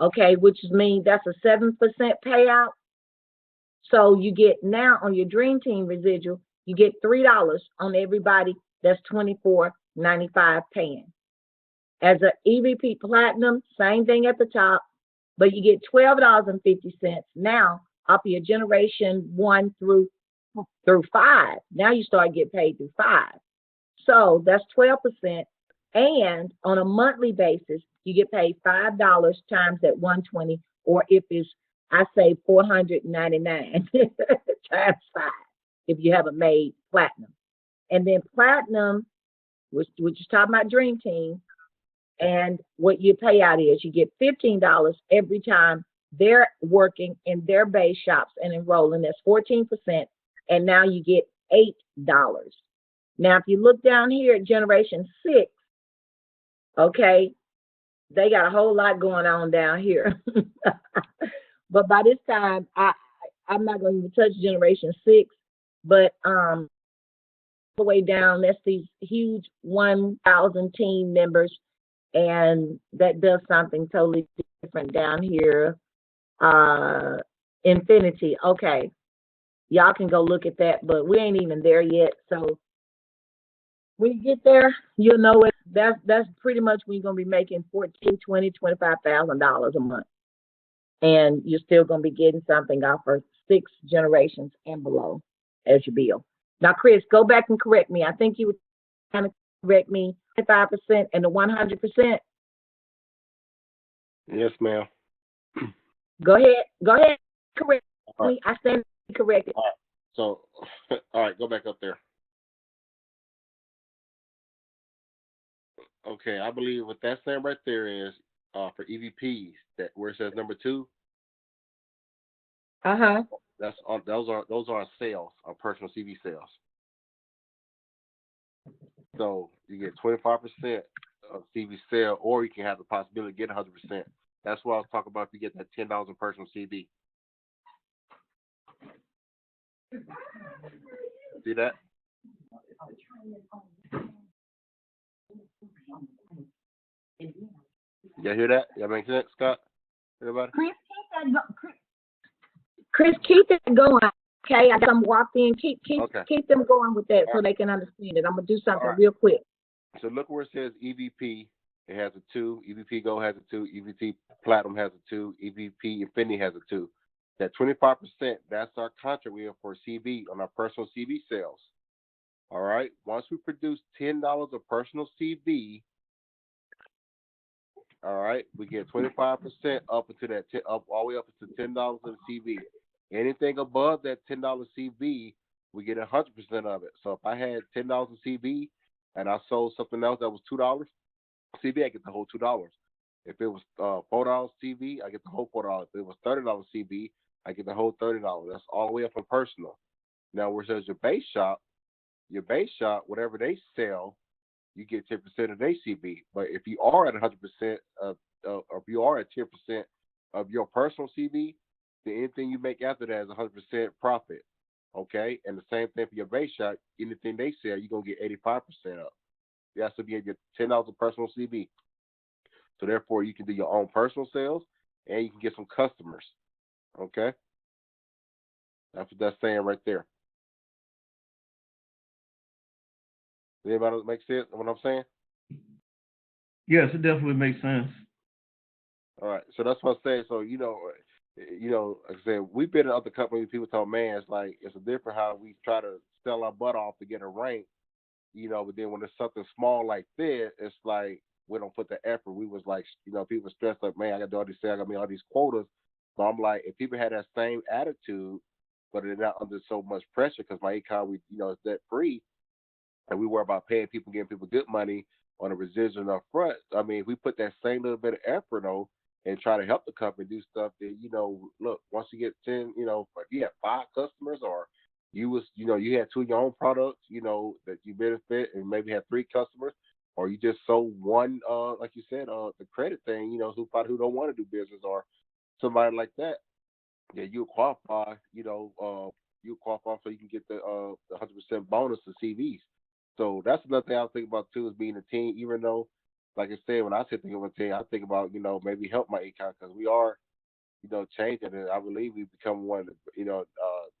Okay, which means that's a 7% payout. So you get now on your Dream Team Residual, you get $3 on everybody that's $24.95 paying. As an EVP Platinum, same thing at the top, but you get $12.50 now off of your generation 1 through 5. Now you start getting paid through 5. So that's 12%. And on a monthly basis, you get paid $5 times that 120, or if it's, I say 499 times 5, if you haven't made platinum. And then platinum, which is talking about Dream Team, and what your payout is, you get $15 every time they're working in their base shops and enrolling. That's 14%, and now you get $8. Now, if you look down here at Generation 6, okay, they got a whole lot going on down here. But by this time, I'm not going to even touch Generation 6, but all the way down, that's these huge 1,000 team members, and that does something totally different down here. Infinity, okay, y'all can go look at that, but we ain't even there yet. So when you get there, you'll know it. That's pretty much when you're gonna be making $14,000, $20,000, $25,000 a month, and you're still gonna be getting something off for 6 generations and below as your bill. Now, Chris, go back and correct me. I think you were trying to correct me. 25% and the 100%. Yes, ma'am. Go ahead, correct All right. me. I stand corrected. All right. So, all right, go back up there. Okay, I believe what that's saying right there is for EVPs, that where it says number 2, that's on those are our sales, our personal CV sales. So you get 25% of CV sale, or you can have the possibility to get 100%. That's what I was talking about. If you get that $10 in personal CV, see that? Y'all hear that? Y'all make sense, Scott? Everybody? Chris, keep it going. Okay, I got them walked in. Keep them going with that so they can understand it. I'm gonna do something real quick. So look where it says EVP. It has a 2. EVP Go has a 2. EVP Platinum has a 2. EVP Infinity has a 2. That 25%, that's our contract we have for CV on our personal CV sales. All right. Once we produce $10 of personal CV, all right, we get 25% up into that, up all the way up to $10 of the CV. Anything above that $10 CV, we get 100% of it. So if I had $10 of CV and I sold something else that was $2 CV, I get the whole $2. If it was $4 CV, I get the whole $4. If it was $30 CV, I get the whole $30. That's all the way up in personal. Now, where it says your base shop, whatever they sell, you get 10% of their CV. But if you are at 100% or if you are at 10% of your personal CV, then anything you make after that is 100% profit. Okay, and the same thing for your base shop. Anything they sell, you're gonna get 85% of. That's to be your $10 of personal CV. So therefore, you can do your own personal sales, and you can get some customers. Okay, that's what that's saying right there. Does anybody make sense of what I'm saying? Yes, it definitely makes sense. All right, so that's what I'm saying. So like I said, we've been in other companies. People tell, man, it's like it's a different how we try to sell our butt off to get a rank, But then when it's something small like this, it's like we don't put the effort. We was like, people stressed like, man, I got to do all these sales, I got to meet all these quotas. So I'm like, if people had that same attitude, but they're not under so much pressure because myEcon, we is debt free, and we worry about paying people, getting people good money on a residual up front. I mean, if we put that same little bit of effort on and try to help the company do stuff that, look, once you get 10, if you have 5 customers, or you had 2 of your own products, that you benefit, and maybe have 3 customers, or you just sold one, like you said, the credit thing, who don't want to do business, or somebody like that, yeah, you qualify, you qualify so you can get the 100% bonus to CVs. So that's another thing I was thinking about too, is being a team. Even though, like I said, when I sit thinking of a team, I think about maybe help myEcon, because we are changing, and I believe we've become one of the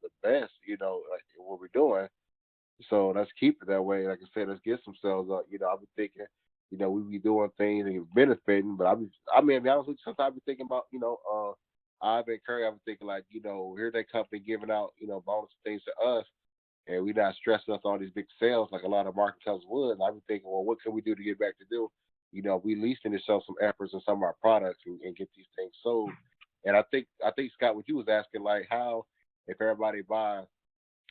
the best like what we're doing. So let's keep it that way. Like I said, let's get some sales up. I've been thinking, we be doing things and benefiting, but to be honest with you, sometimes I be thinking about I've been Curry. I've been thinking like here's that company giving out bonus things to us. and we're not stressing us all these big sales like a lot of market tellers would. And I was thinking, well, what can we do to get back to do? We at least need to show some efforts in some of our products and get these things sold. And I think Scott, what you was asking, like how if everybody buy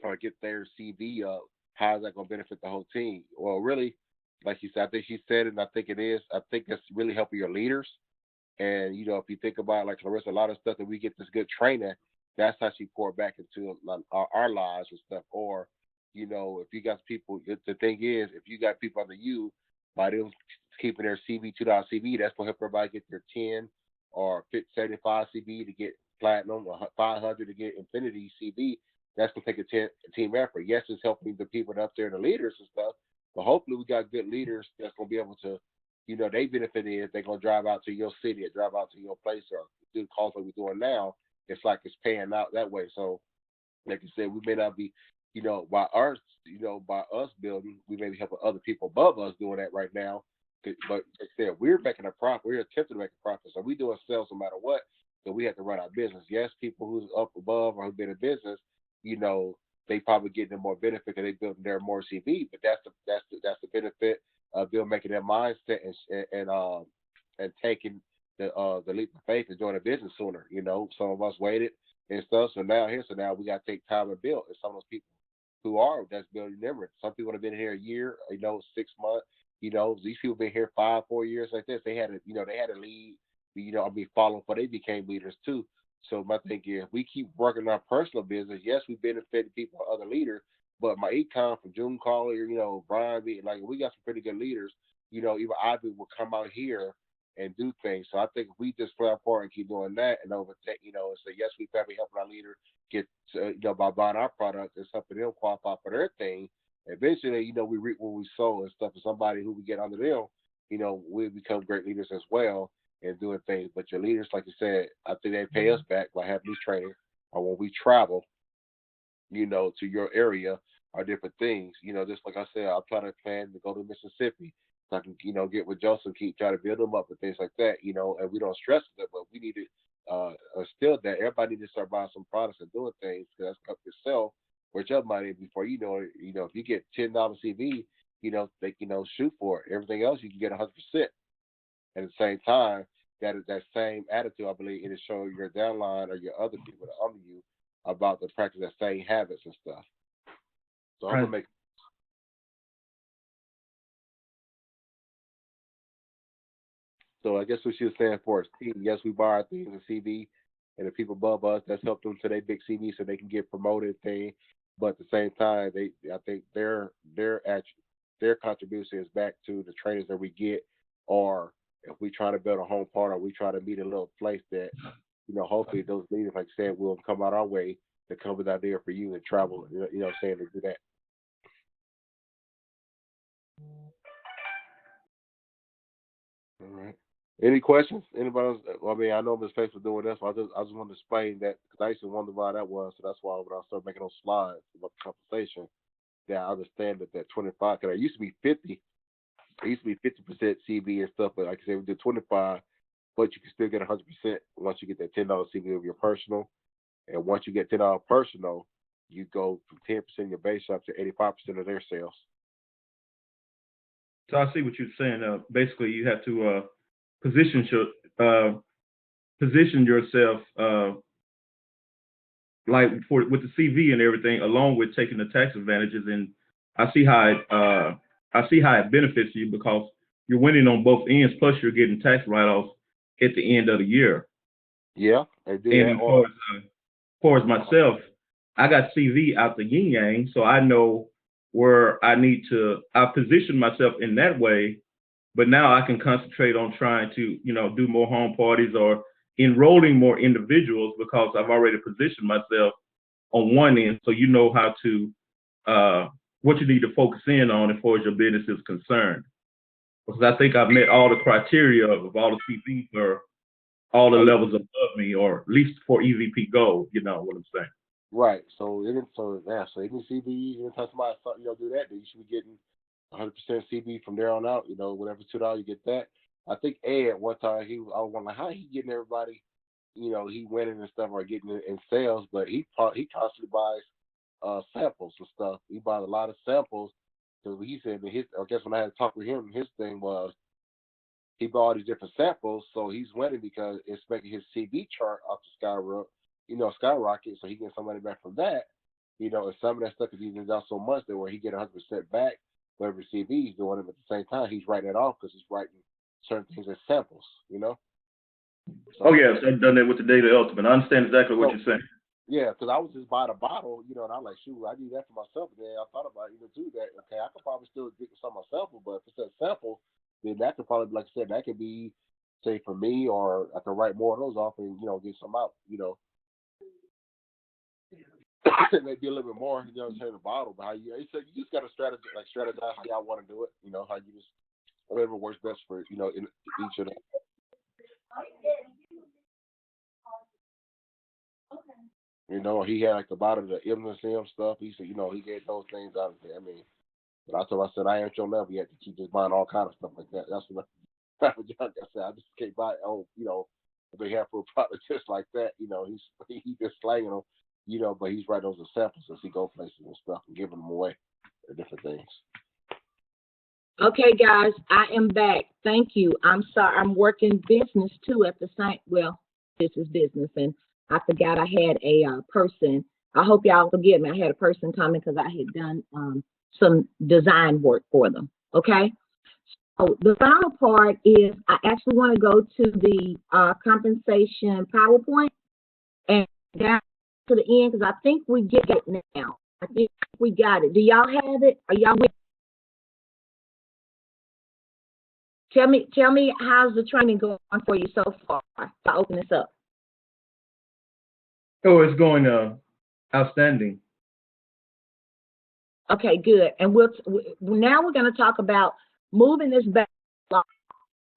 or get their CV up, how is that going to benefit the whole team? Well, really, like you said, I think she said it, and I think it is. I think it's really helping your leaders. And if you think about like Clarissa, a lot of stuff that we get this good training, that's how she poured back into our lives and stuff. Or, if you got people, the thing is, if you got people under you, by them keeping their CV $2 CV, that's gonna help everybody get their 10 or 75 CV to get platinum, or 500 to get infinity CV. That's gonna take a team effort. Yes, it's helping the people up there, the leaders and stuff, but hopefully we got good leaders that's gonna be able to, they benefit is they're gonna drive out to your city or drive out to your place or do calls like we're doing now. It's like it's paying out that way. So, like you said, we may not be, by us, by us building, we may be helping other people above us doing that right now. But like I said, we're making a profit. We're attempting to make a profit. So we doing sales no matter what. So we have to run our business. Yes, people who's up above or who've been in business, they probably getting more benefit because they building their more CV. But that's the benefit of them making their mindset and taking the leap of faith and join a business sooner. Some of us waited and stuff. So now we got to take time to build. And some of those people who are that's building memory. Some people have been here a year, 6 months. These people been here 5, 4 years like this. They had a lead. Following before they became leaders too. So my thing is, we keep working on personal business. Yes, we benefit people, other leaders, but myEcon from June Collier, Brian, like we got some pretty good leaders. Even Ivy will come out here and do things. So I think if we just play our part and keep doing that and overtake, and say yes, we probably helping our leader get, by buying our product, it's helping them qualify for their thing. Eventually, we reap what we sow and stuff. For somebody who we get under them, we become great leaders as well and doing things. But your leaders, like you said, I think they pay us back by having these trainings or when we travel, to your area or different things. Just like I said, I'll try to plan to go to Mississippi so I can, get with Joseph, keep trying to build them up and things like that, and we don't stress it, but we need to still that everybody needs to start buying some products and doing things because that's up yourself, worth your money before if you get $10 CV, shoot for it. Everything else you can get 100%. At the same time, that same attitude, I believe, it'll show your downline or your other people that under you about the practice that same habits and stuff. So I'm gonna make. So I guess what she was saying for us, yes, we buy our things in CV, and the people above us, that's helped them to their big CV so they can get promoted thing. But at the same time, I think their contribution is back to the trainings that we get, or if we try to build a home part or we try to meet a little place that, hopefully those leaders, like I said, will come out our way to come with an idea for you and travel, saying to do that. All right. Any questions? Anybody else? I mean, I know Ms. Pace was doing this, so I just wanted to explain that because I used to wonder why that was. So that's why when I started making those slides about the compensation, that I understand that 25, because I used to be 50. It used to be 50% CV and stuff, but like I said, we did 25, but you can still get 100% once you get that $10 CV of your personal. And once you get $10 personal, you go from 10% of your base up to 85% of their sales. So I see what you're saying. Basically, you have to position yourself like with the CV and everything, along with taking the tax advantages. And I see how it benefits you because you're winning on both ends. Plus, you're getting tax write-offs at the end of the year. Yeah, I do. And as far as myself, I got CV out the yin yang, so I know where I need to. I position myself in that way, but now I can concentrate on trying to, do more home parties or enrolling more individuals because I've already positioned myself on one end, so you know how to what you need to focus in on as far as your business is concerned. Because I think I've met all the criteria of all the CVs for all the levels above me, or at least for EVP Gold. You know what I'm saying? Right. So even CB, anytime somebody do that, then you should be getting 100% CB from there on out. Whatever $2 you get that. I think Ed one time I was wondering how he getting everybody, he winning and stuff or getting in sales, but he constantly buys samples and stuff. He bought a lot of samples because he said that I guess when I had to talk with him, his thing was he bought all these different samples, so he's winning because it's making his CV chart up to skyrocket, so he gets some money back from that. And some of that stuff is even done so much that where he get 100% back for every CV he's doing it, but at the same time he's writing it off because he's writing certain things as samples. So, Oh yes, I've done that with the Data Ultimate. I understand exactly what you're saying. Yeah, because I was just buying a bottle, and I'm like, shoot, I need that for myself. And then I thought about do that. Okay, I could probably still get some myself, but if it's a sample, then that could probably, like I said, that could be, say, for me, or I could write more of those off and get some out. Maybe a little bit more, in the bottle. But you just got to strategize how y'all want to do it. How you just whatever works best for in each of them. He had like a lot of the MSM stuff. He said, he get those things out of there. I mean, but I told him, I said, I ain't your level yet to keep just buying all kind of stuff like that. That's what I said. I just can't buy a big handful of products just like that. He's just slanging them, but he's writing those as samples as he go places and stuff and giving them away or different things. Okay, guys, I am back. Thank you. I'm sorry. I'm working business too at the same. Well, this is business, and I forgot I had a person. I hope y'all forgive me. I had a person coming because I had done some design work for them. Okay. So the final part is I actually want to go to the compensation PowerPoint and down to the end because I think we get it now. I think we got it. Do y'all have it? Are y'all with? Tell me how's the training going for you so far? I'll open this up. Oh, it's going outstanding. Okay, good. And now we're going to talk about moving this back,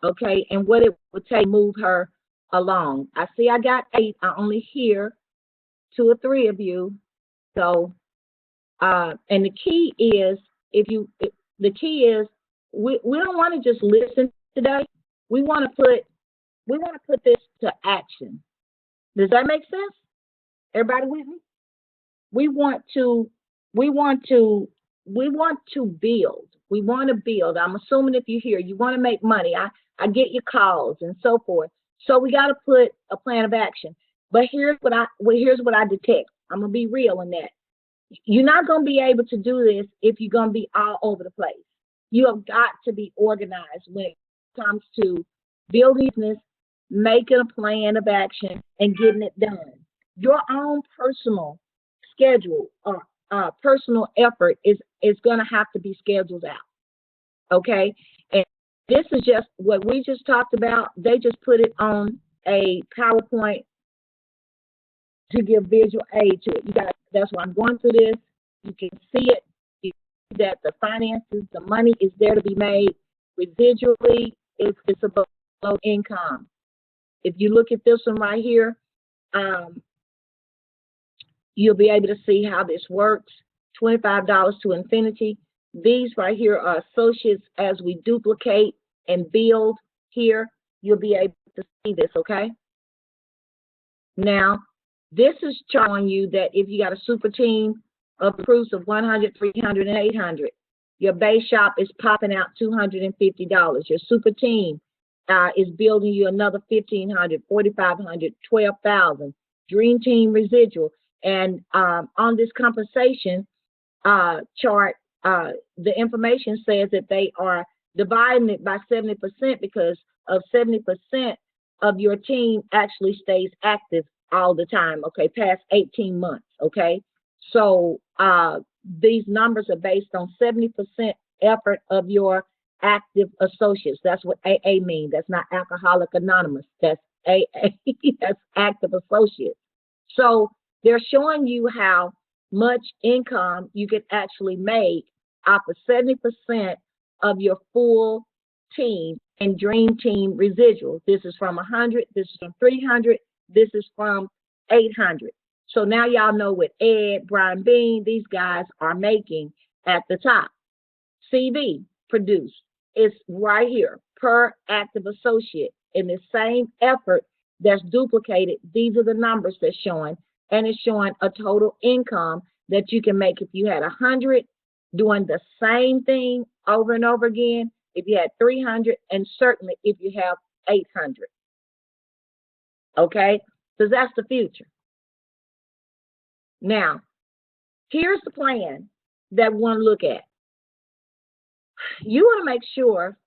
okay, and what it would take to move her along. I see I got 8. I only hear 2 or 3 of you. So, and the key is we don't want to just listen today. We want to put this to action. Does that make sense? Everybody with me? We want to build. We want to build. I'm assuming if you're here, you want to make money. I get your calls and so forth. So we got to put a plan of action. But here's what I detect. I'm gonna be real in that. You're not gonna be able to do this if you're gonna be all over the place. You have got to be organized when it comes to building business, making a plan of action, and getting it done. Your own personal schedule or personal effort is going to have to be scheduled out. Okay? And this is just what we just talked about. They just put it on a PowerPoint to give visual aid to it. That's why I'm going through this. You can see it. You see that the finances, the money is there to be made. Residually, it's above low income. If you look at this one right here, you'll be able to see how this works. $25 to infinity. These right here are associates. As we duplicate and build here, you'll be able to see this, okay? Now, this is showing you that if you got a super team of proofs of 100, 300, and 800, your base shop is popping out $250. Your super team is building you another 1,500, 4,500, 12,000. Dream team residual. And on this compensation chart, the information says that they are dividing it by 70% because of 70% of your team actually stays active all the time, okay, past 18 months, okay? So these numbers are based on 70% effort of your active associates. That's what AA means. That's not Alcoholic Anonymous. That's AA. That's active associates. So they're showing you how much income you can actually make off of 70% of your full team and dream team residual. This is from 100, this is from 300, this is from 800. So now y'all know what Ed, Brian Bean, these guys are making at the top. CV produced is right here per active associate. In the same effort that's duplicated, these are the numbers that's showing, and it's showing a total income that you can make if you had 100 doing the same thing over and over again, if you had 300, and certainly if you have 800. Okay? Because that's the future. Now, here's the plan that we want to look at. You want to make sure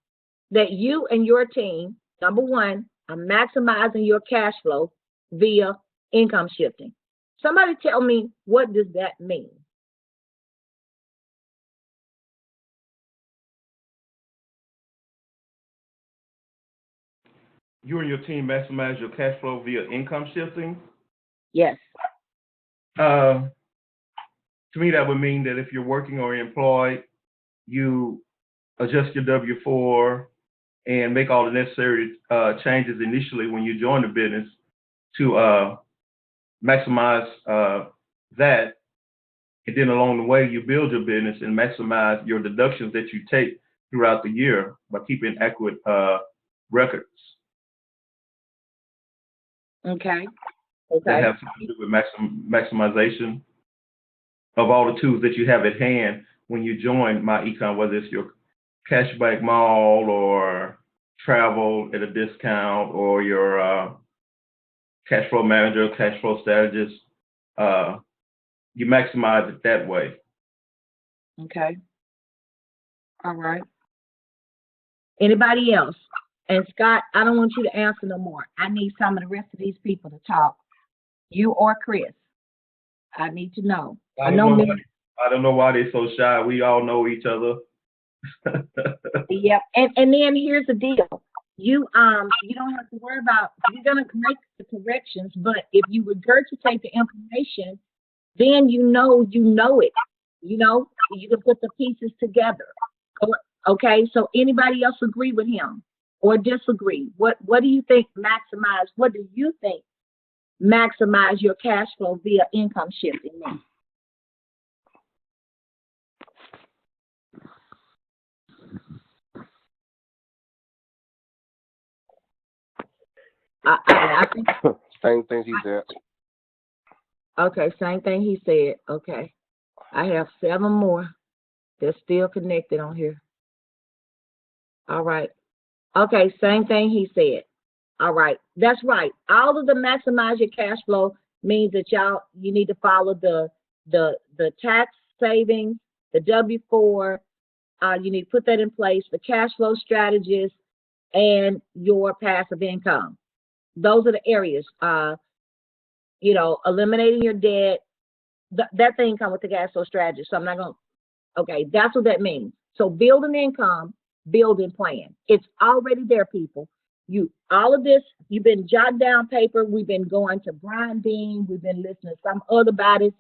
that you and your team, number one, are maximizing your cash flow via income shifting. Somebody tell me, what does that mean? You and your team maximize your cash flow via income shifting. Yes. To me, that would mean that if you're working or employed, you adjust your W-4 and make all the necessary changes initially when you join the business to maximize that. And then along the way, you build your business and maximize your deductions that you take throughout the year by keeping accurate records. Okay. That have something to do with maximization of all the tools that you have at hand when you join myEcon, whether it's your cashback mall or travel at a discount or your cash flow manager, cash flow strategist. You maximize it that way. Okay. All right. Anybody else? And Scott, I don't want you to answer no more. I need some of the rest of these people to talk. You or Chris. I need to know. I know me. I don't know why they're so shy. We all know each other. Yep. And then here's the deal. You don't have to worry about, you're gonna make the corrections, but if you regurgitate the information, then you know it. You know, you can put the pieces together. Okay, so anybody else agree with him or disagree? What do you think maximize your cash flow via income shifting means? I think Same thing he said. okay, same thing he said. Okay. I have 7 more that's still connected on here. All right. Okay, same thing he said. All right. That's right. All of the maximize your cash flow means that you need to follow the tax savings, the W-4, you need to put that in place, the cash flow strategies, and your passive income. Those are the areas. Eliminating your debt. That thing comes with the cash flow strategy. So I'm not going to, okay, that's what that means. So build an income, building plan. It's already there, people. All of this, you've been jotting down paper. We've been going to Brian Dean. We've been listening to some other bodies.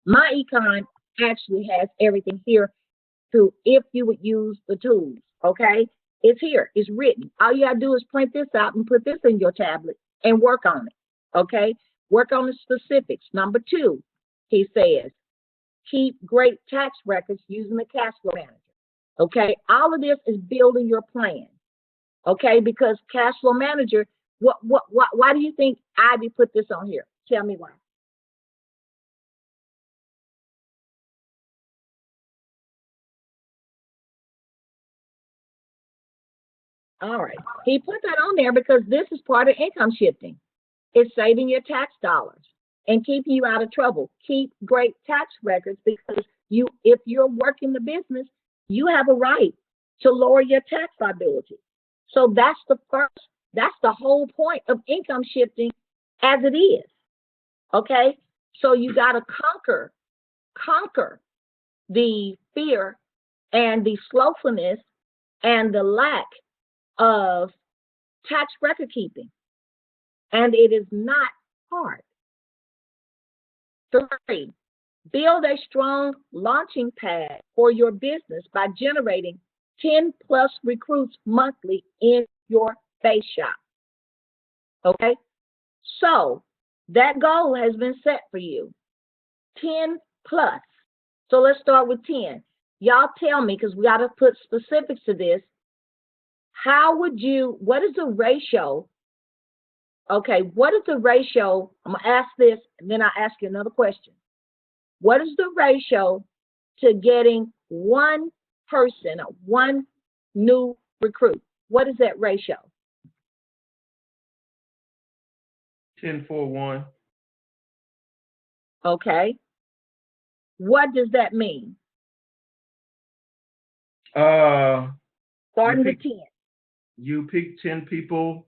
myEcon actually has everything here if you would use the tools, okay? It's here. It's written. All you got to do is print this out and put this in your tablet and work on it, okay? Work on the specifics. Number 2, he says, keep great tax records using the cash flow manager, okay? All of this is building your plan, okay? Because cash flow manager, why do you think Ivy put this on here? Tell me why. All right. He put that on there because this is part of income shifting. It's saving your tax dollars and keeping you out of trouble. Keep great tax records because if you're working the business, you have a right to lower your tax liability. So that's the whole point of income shifting as it is. Okay? So you got to conquer the fear and the slothfulness and the lack of tax record keeping. And it is not hard. 3, build a strong launching pad for your business by generating 10+ recruits monthly in your base shop. Okay? So that goal has been set for you. 10+. So let's start with 10. Y'all tell me, because we got to put specifics to this. What is the ratio? Okay, what is the ratio? I'm going to ask this, and then I'll ask you another question. What is the ratio to getting one person, one new recruit? What is that ratio? 10-4-1. Okay. What does that mean? Starting with 10. You pick 10 people.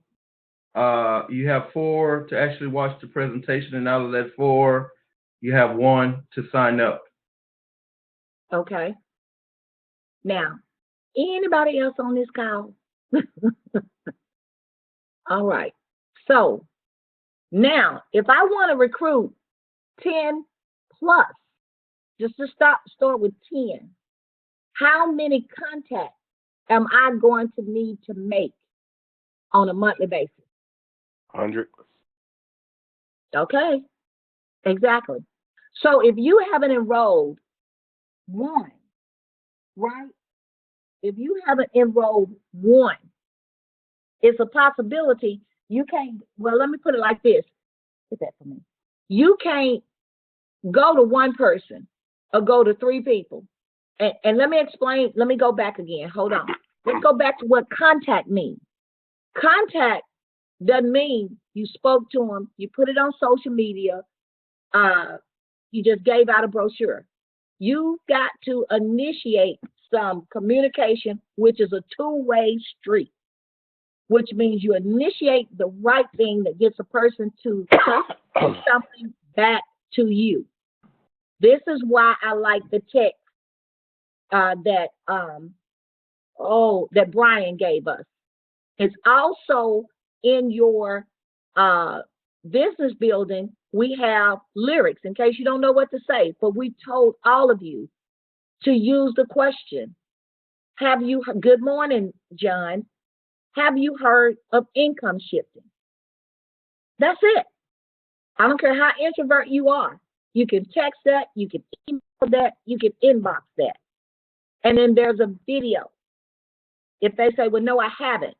You have 4 to actually watch the presentation, and out of that 4, you have 1 to sign up. Okay. Now, anybody else on this call? All right. So now, if I want to recruit 10 plus, just to start with 10, how many contacts am I going to need to make on a monthly basis? 100. Okay, exactly. So if you haven't enrolled one, right? If you haven't enrolled one, it's a possibility you can't, well, let me put it like this. Get that for me. You can't go to one person or go to 3 people. And let me explain, let me go back again. Hold on. Let's go back to what contact means. Contact doesn't mean you spoke to them, you put it on social media, you just gave out a brochure. You've got to initiate some communication, which is a two-way street, which means you initiate the right thing that gets a person to do something back to you. This is why I like the text that Brian gave us. It's also in your business building. We have lyrics in case you don't know what to say, but we told all of you to use the question. Good morning, John. Have you heard of income shifting? That's it. I don't care how introvert you are. You can text that, you can email that, you can inbox that. And then there's a video. If they say, well, no, I haven't.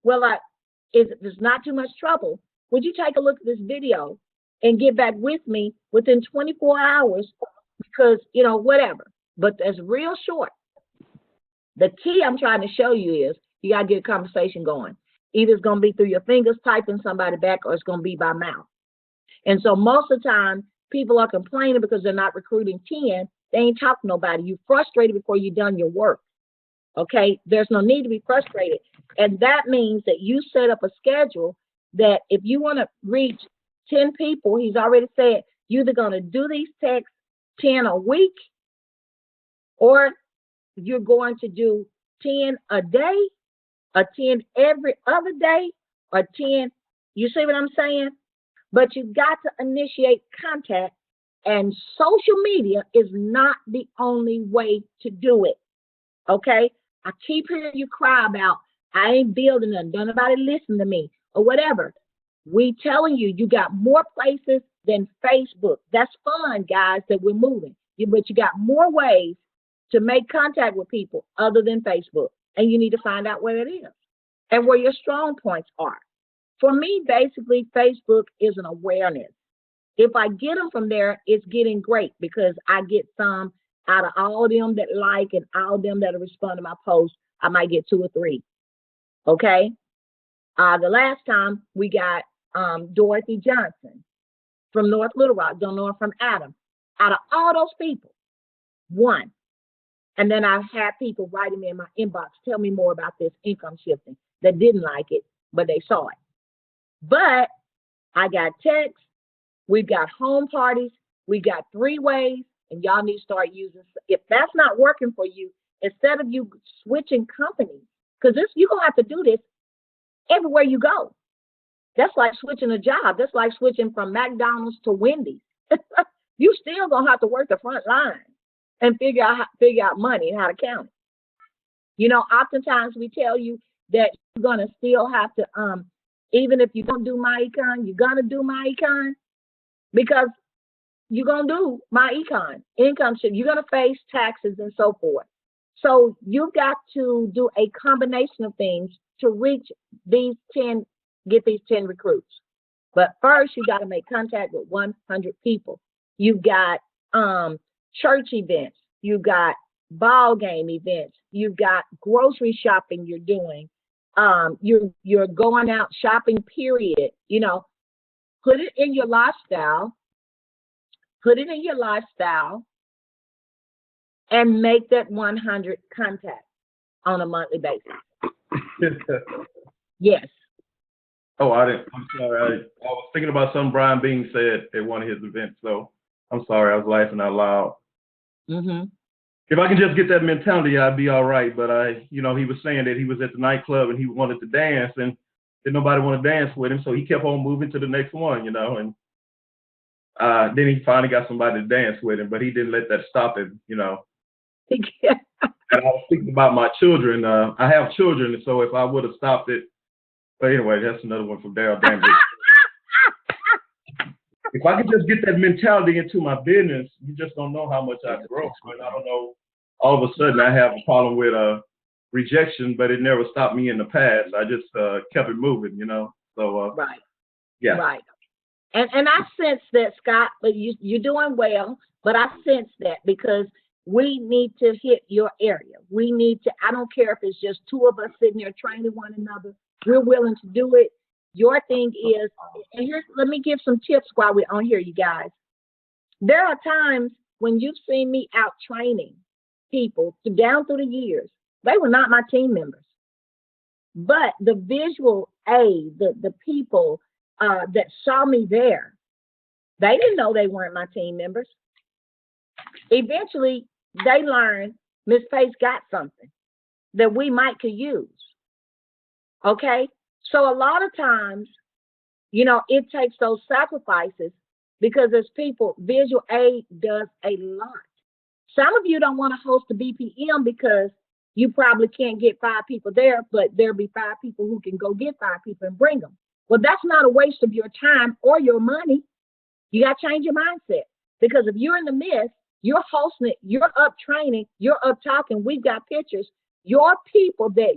Well, if it's not too much trouble, would you take a look at this video and get back with me within 24 hours? Because, whatever. But that's real short. The key I'm trying to show you is you got to get a conversation going. Either it's going to be through your fingers typing somebody back, or it's going to be by mouth. And so most of the time, people are complaining because they're not recruiting 10. They ain't talking to nobody. You're frustrated before you've done your work. Okay? There's no need to be frustrated. And that means that you set up a schedule that if you want to reach 10 people, he's already said, you're either going to do these texts 10 a week, or you're going to do 10 a day, or 10 every other day, or 10, you see what I'm saying? But you've got to initiate contact, and social media is not the only way to do it, okay? I keep hearing you cry about, I ain't building them, don't nobody listen to me, or whatever. We telling you, you got more places than Facebook. That's fun, guys, that we're moving. But you got more ways to make contact with people other than Facebook, and you need to find out where it is and where your strong points are. For me, basically, Facebook is an awareness. If I get them from there, it's getting great because I get some out of all of them that like and all of them that respond to my posts. I might get 2 or 3. Okay. The last time we got Dorothy Johnson from North Little Rock, don't know her from Adam. Out of all those people, 1. And then I've had people writing me in my inbox, tell me more about this income shifting, that didn't like it, but they saw it. But I got texts, we've got home parties, we got 3 ways, and y'all need to start using. If that's not working for you, instead of you switching companies, because you're going to have to do this everywhere you go. That's like switching a job. That's like switching from McDonald's to Wendy's. You still going to have to work the front line and figure out money and how to count it. Oftentimes we tell you that you're going to still have to, even if you don't do myEcon, you're going to do myEcon because you're going to do myEcon, income shift. You're going to face taxes and so forth. So you've got to do a combination of things to reach these 10, get these 10 recruits. But first, you got to make contact with 100 people. You've got church events, you've got ball game events, you've got grocery shopping you're doing, you're going out shopping, period. You know, put it in your lifestyle, put it in your lifestyle, and make that 100 contacts on a monthly basis. Yes. Oh, I'm sorry. I was thinking about something Brian Bean said at one of his events, so I'm sorry. I was laughing out loud. Mm-hmm. If I can just get that mentality, I'd be all right. But he was saying that he was at the nightclub and he wanted to dance, and didn't nobody want to dance with him, so he kept on moving to the next one, and then he finally got somebody to dance with him, but he didn't let that stop him, Yeah. And I was thinking about my children. I have children, so if I would have stopped it, but anyway, that's another one from Daryl Dandridge. If I could just get that mentality into my business, you just don't know how much I grow. And I don't know, all of a sudden I have a problem with rejection, but it never stopped me in the past. I just kept it moving, So Right. Yeah. Right. And I sense that, Scott, but you're doing well, but I sense that because we need to hit your area. We need to, I don't care if it's just two of us sitting there training one another. We're willing to do it. Your thing is, and here's, let me give some tips while we're on here, you guys. There are times when you've seen me out training people down through the years. They were not my team members. But the visual aid, the people that saw me there, they didn't know they weren't my team members. Eventually, they learned Miss Pace got something that we might could use. Okay? So a lot of times, it takes those sacrifices because as people, visual aid does a lot. Some of you don't want to host a BPM because you probably can't get 5 people there, but there'll be 5 people who can go get 5 people and bring them. Well, that's not a waste of your time or your money. You got to change your mindset because if you're in the midst, you're hosting it, you're up training, you're up talking, we've got pictures. Your people that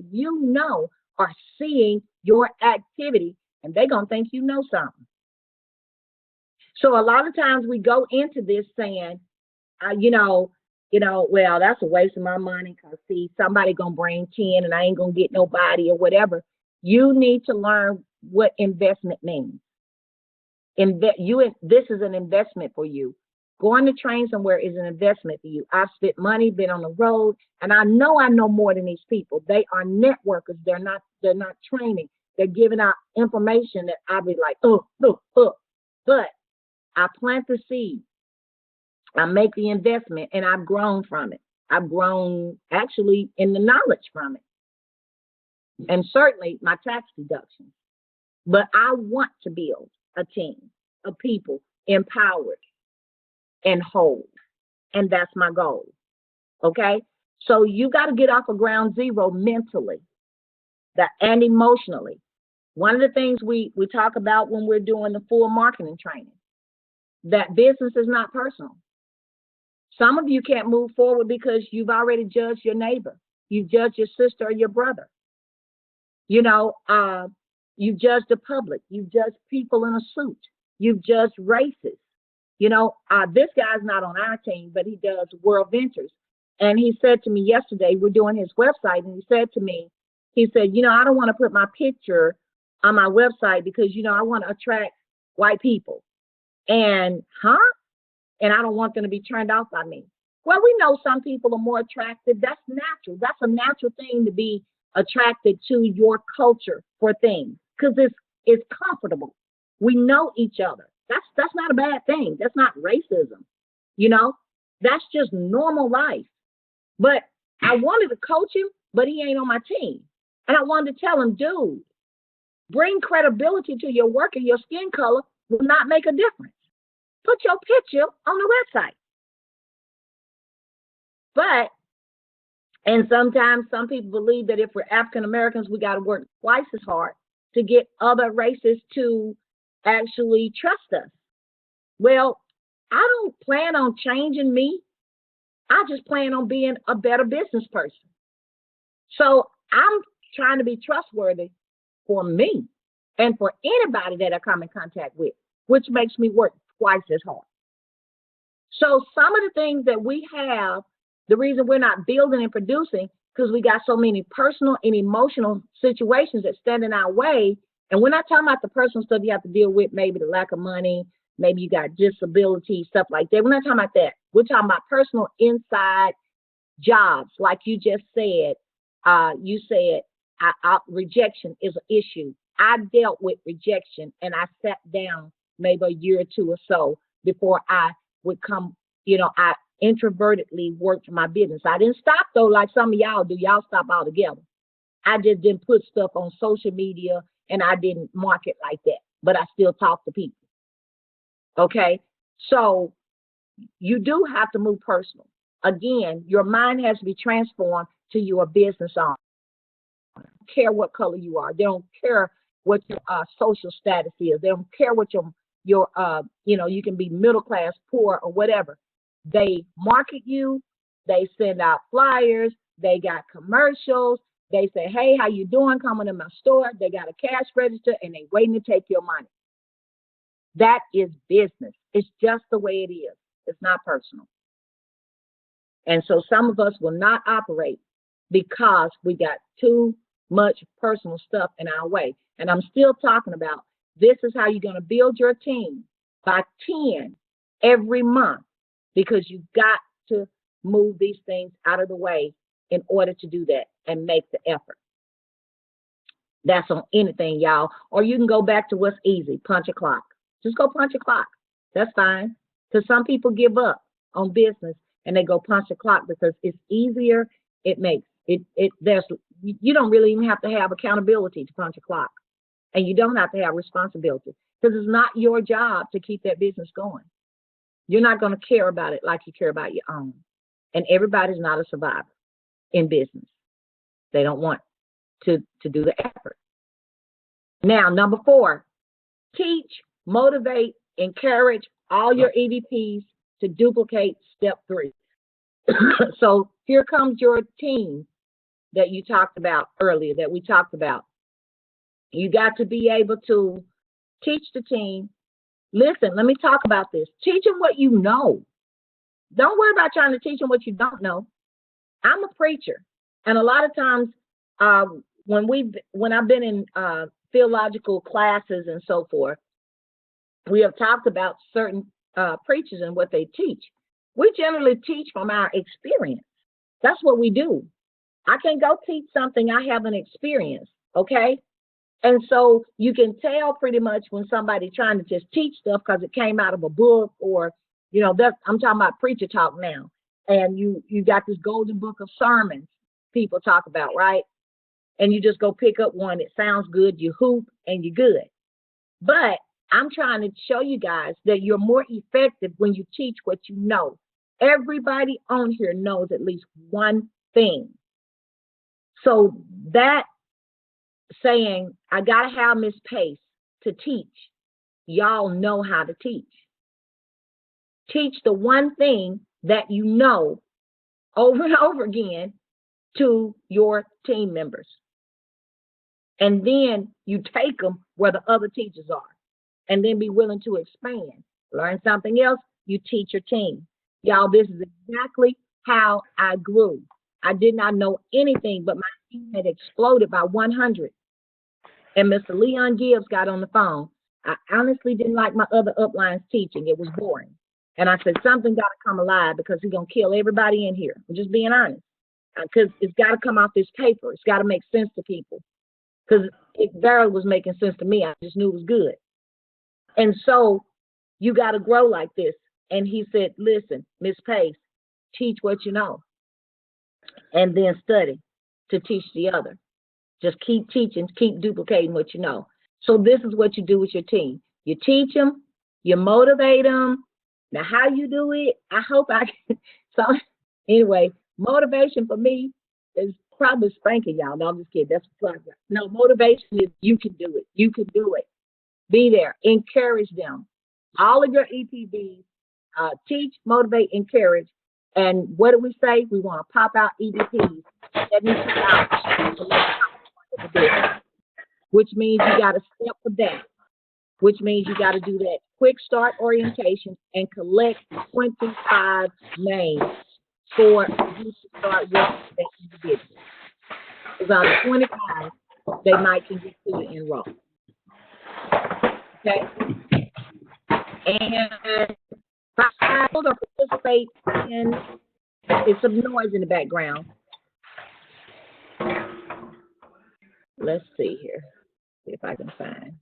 are seeing your activity and they're going to think you know something. So a lot of times we go into this saying, well, that's a waste of my money because, see, somebody going to bring 10 and I ain't going to get nobody or whatever. You need to learn what investment means. This is an investment for you. Going to train somewhere is an investment for you. I've spent money, been on the road, and I know more than these people. They are networkers. They're not training. They're giving out information that I'll be like, But I plant the seed. I make the investment, and I've grown from it. I've grown actually in the knowledge from it. And certainly my tax deductions. But I want to build a team of people empowered and whole. And that's my goal. Okay? So you got to get off of ground zero mentally and emotionally. One of the things we talk about when we're doing the full marketing training, that business is not personal. Some of you can't move forward because you've already judged your neighbor. You've judged your sister or your brother. You've judged the public. You've judged people in a suit. You've judged races. This guy's not on our team, but he does World Ventures. And he said to me yesterday, we're doing his website, and he said, I don't want to put my picture on my website because, I want to attract white people. And I don't want them to be turned off by me. Well, we know some people are more attractive. That's natural. That's a natural thing to be attracted to your culture for things because it's comfortable. We know each other. That's not a bad thing. That's not racism. That's just normal life. But I wanted to coach him, but he ain't on my team. And I wanted to tell him, dude, bring credibility to your work and your skin color will not make a difference. Put your picture on the website. And sometimes some people believe that if we're African Americans, we got to work twice as hard to get other races to actually trust us. Well, I don't plan on changing me. I just plan on being a better business person. So I'm trying to be trustworthy for me and for anybody that I come in contact with, which makes me work twice as hard. So some of the things that we have, the reason we're not building and producing, because we got so many personal and emotional situations that stand in our way. And we're not talking about the personal stuff you have to deal with, maybe the lack of money, maybe you got disability, stuff like that. We're not talking about that. We're talking about personal inside jobs. Like you just said, rejection is an issue. I dealt with rejection and I sat down maybe a year or two or so before I would come, I introvertedly worked my business. I didn't stop though, like some of y'all do. Y'all stop altogether. I just didn't put stuff on social media and I didn't market like that, but I still talk to people. Okay. So you do have to move personal. Again, your mind has to be transformed to your business owner. They don't care what color you are. They don't care what your social status is. They don't care what your you can be middle class, poor, or whatever. They market you. They send out flyers. They got commercials. They say, hey, how you doing? Coming in my store. They got a cash register and they waiting to take your money. That is business. It's just the way it is. It's not personal. And so some of us will not operate because we got too much personal stuff in our way. And I'm still talking about this is how you're going to build your team by 10 every month, because you got to move these things out of the way in order to do that and make the effort. That's on anything, y'all. Or you can go back to what's easy, punch a clock. Just go punch a clock. That's fine. Because some people give up on business and they go punch a clock because it's easier. It makes you don't really even have to have accountability to punch a clock. And you don't have to have responsibility because it's not your job to keep that business going. You're not going to care about it like you care about your own. And everybody's not a survivor in business. They don't want to do the effort. Now, number 4, teach, motivate, encourage all your EVPs to duplicate step 3. So here comes your team that you talked about earlier, that we talked about. You got to be able to teach the team. Listen, let me talk about this. Teach them what you know. Don't worry about trying to teach them what you don't know. I'm a preacher. And a lot of times when I've been in theological classes and so forth, we have talked about certain preachers and what they teach. We generally teach from our experience. That's what we do. I can't go teach something I haven't experienced, okay? And so you can tell pretty much when somebody's trying to just teach stuff because it came out of a book or, I'm talking about preacher talk now. And you got this golden book of sermons people talk about, right? And you just go pick up one. It sounds good. You hoop and you're good. But I'm trying to show you guys that you're more effective when you teach what you know. Everybody on here knows at least one thing. So that saying, I got to have Miss Pace to teach, y'all know how to teach. Teach the one thing that you know over and over again to your team members. And then you take them where the other teachers are. And then be willing to expand. Learn something else, you teach your team. Y'all, this is exactly how I grew. I did not know anything, but my team had exploded by 100. And Mr. Leon Gibbs got on the phone. I honestly didn't like my other uplines teaching. It was boring. And I said, something got to come alive because he's going to kill everybody in here. I'm just being honest. Because it's got to come off this paper. It's got to make sense to people. Because it barely was making sense to me. I just knew it was good. And so you got to grow like this. And he said, listen, Miss Pace, teach what you know. And then study to teach the other. Just keep teaching, keep duplicating what you know. So this is what you do with your team. You teach them, you motivate them. Now, how you do it, I hope I can. So anyway, motivation for me is probably spanking y'all. No, I'm just kidding. That's what no, motivation is you can do it. You can do it. Be there. Encourage them. All of your EPBs, teach, motivate, encourage. And what do we say? We want to pop out EDPs 72 hours, which means you got to step for that. which means you got to do that quick start orientation and collect 25 names for you to start working with that individual. Because out of 25, they might can get to enroll. Okay? And five or participate in, there's some noise in the background. Let's see here. See if I can find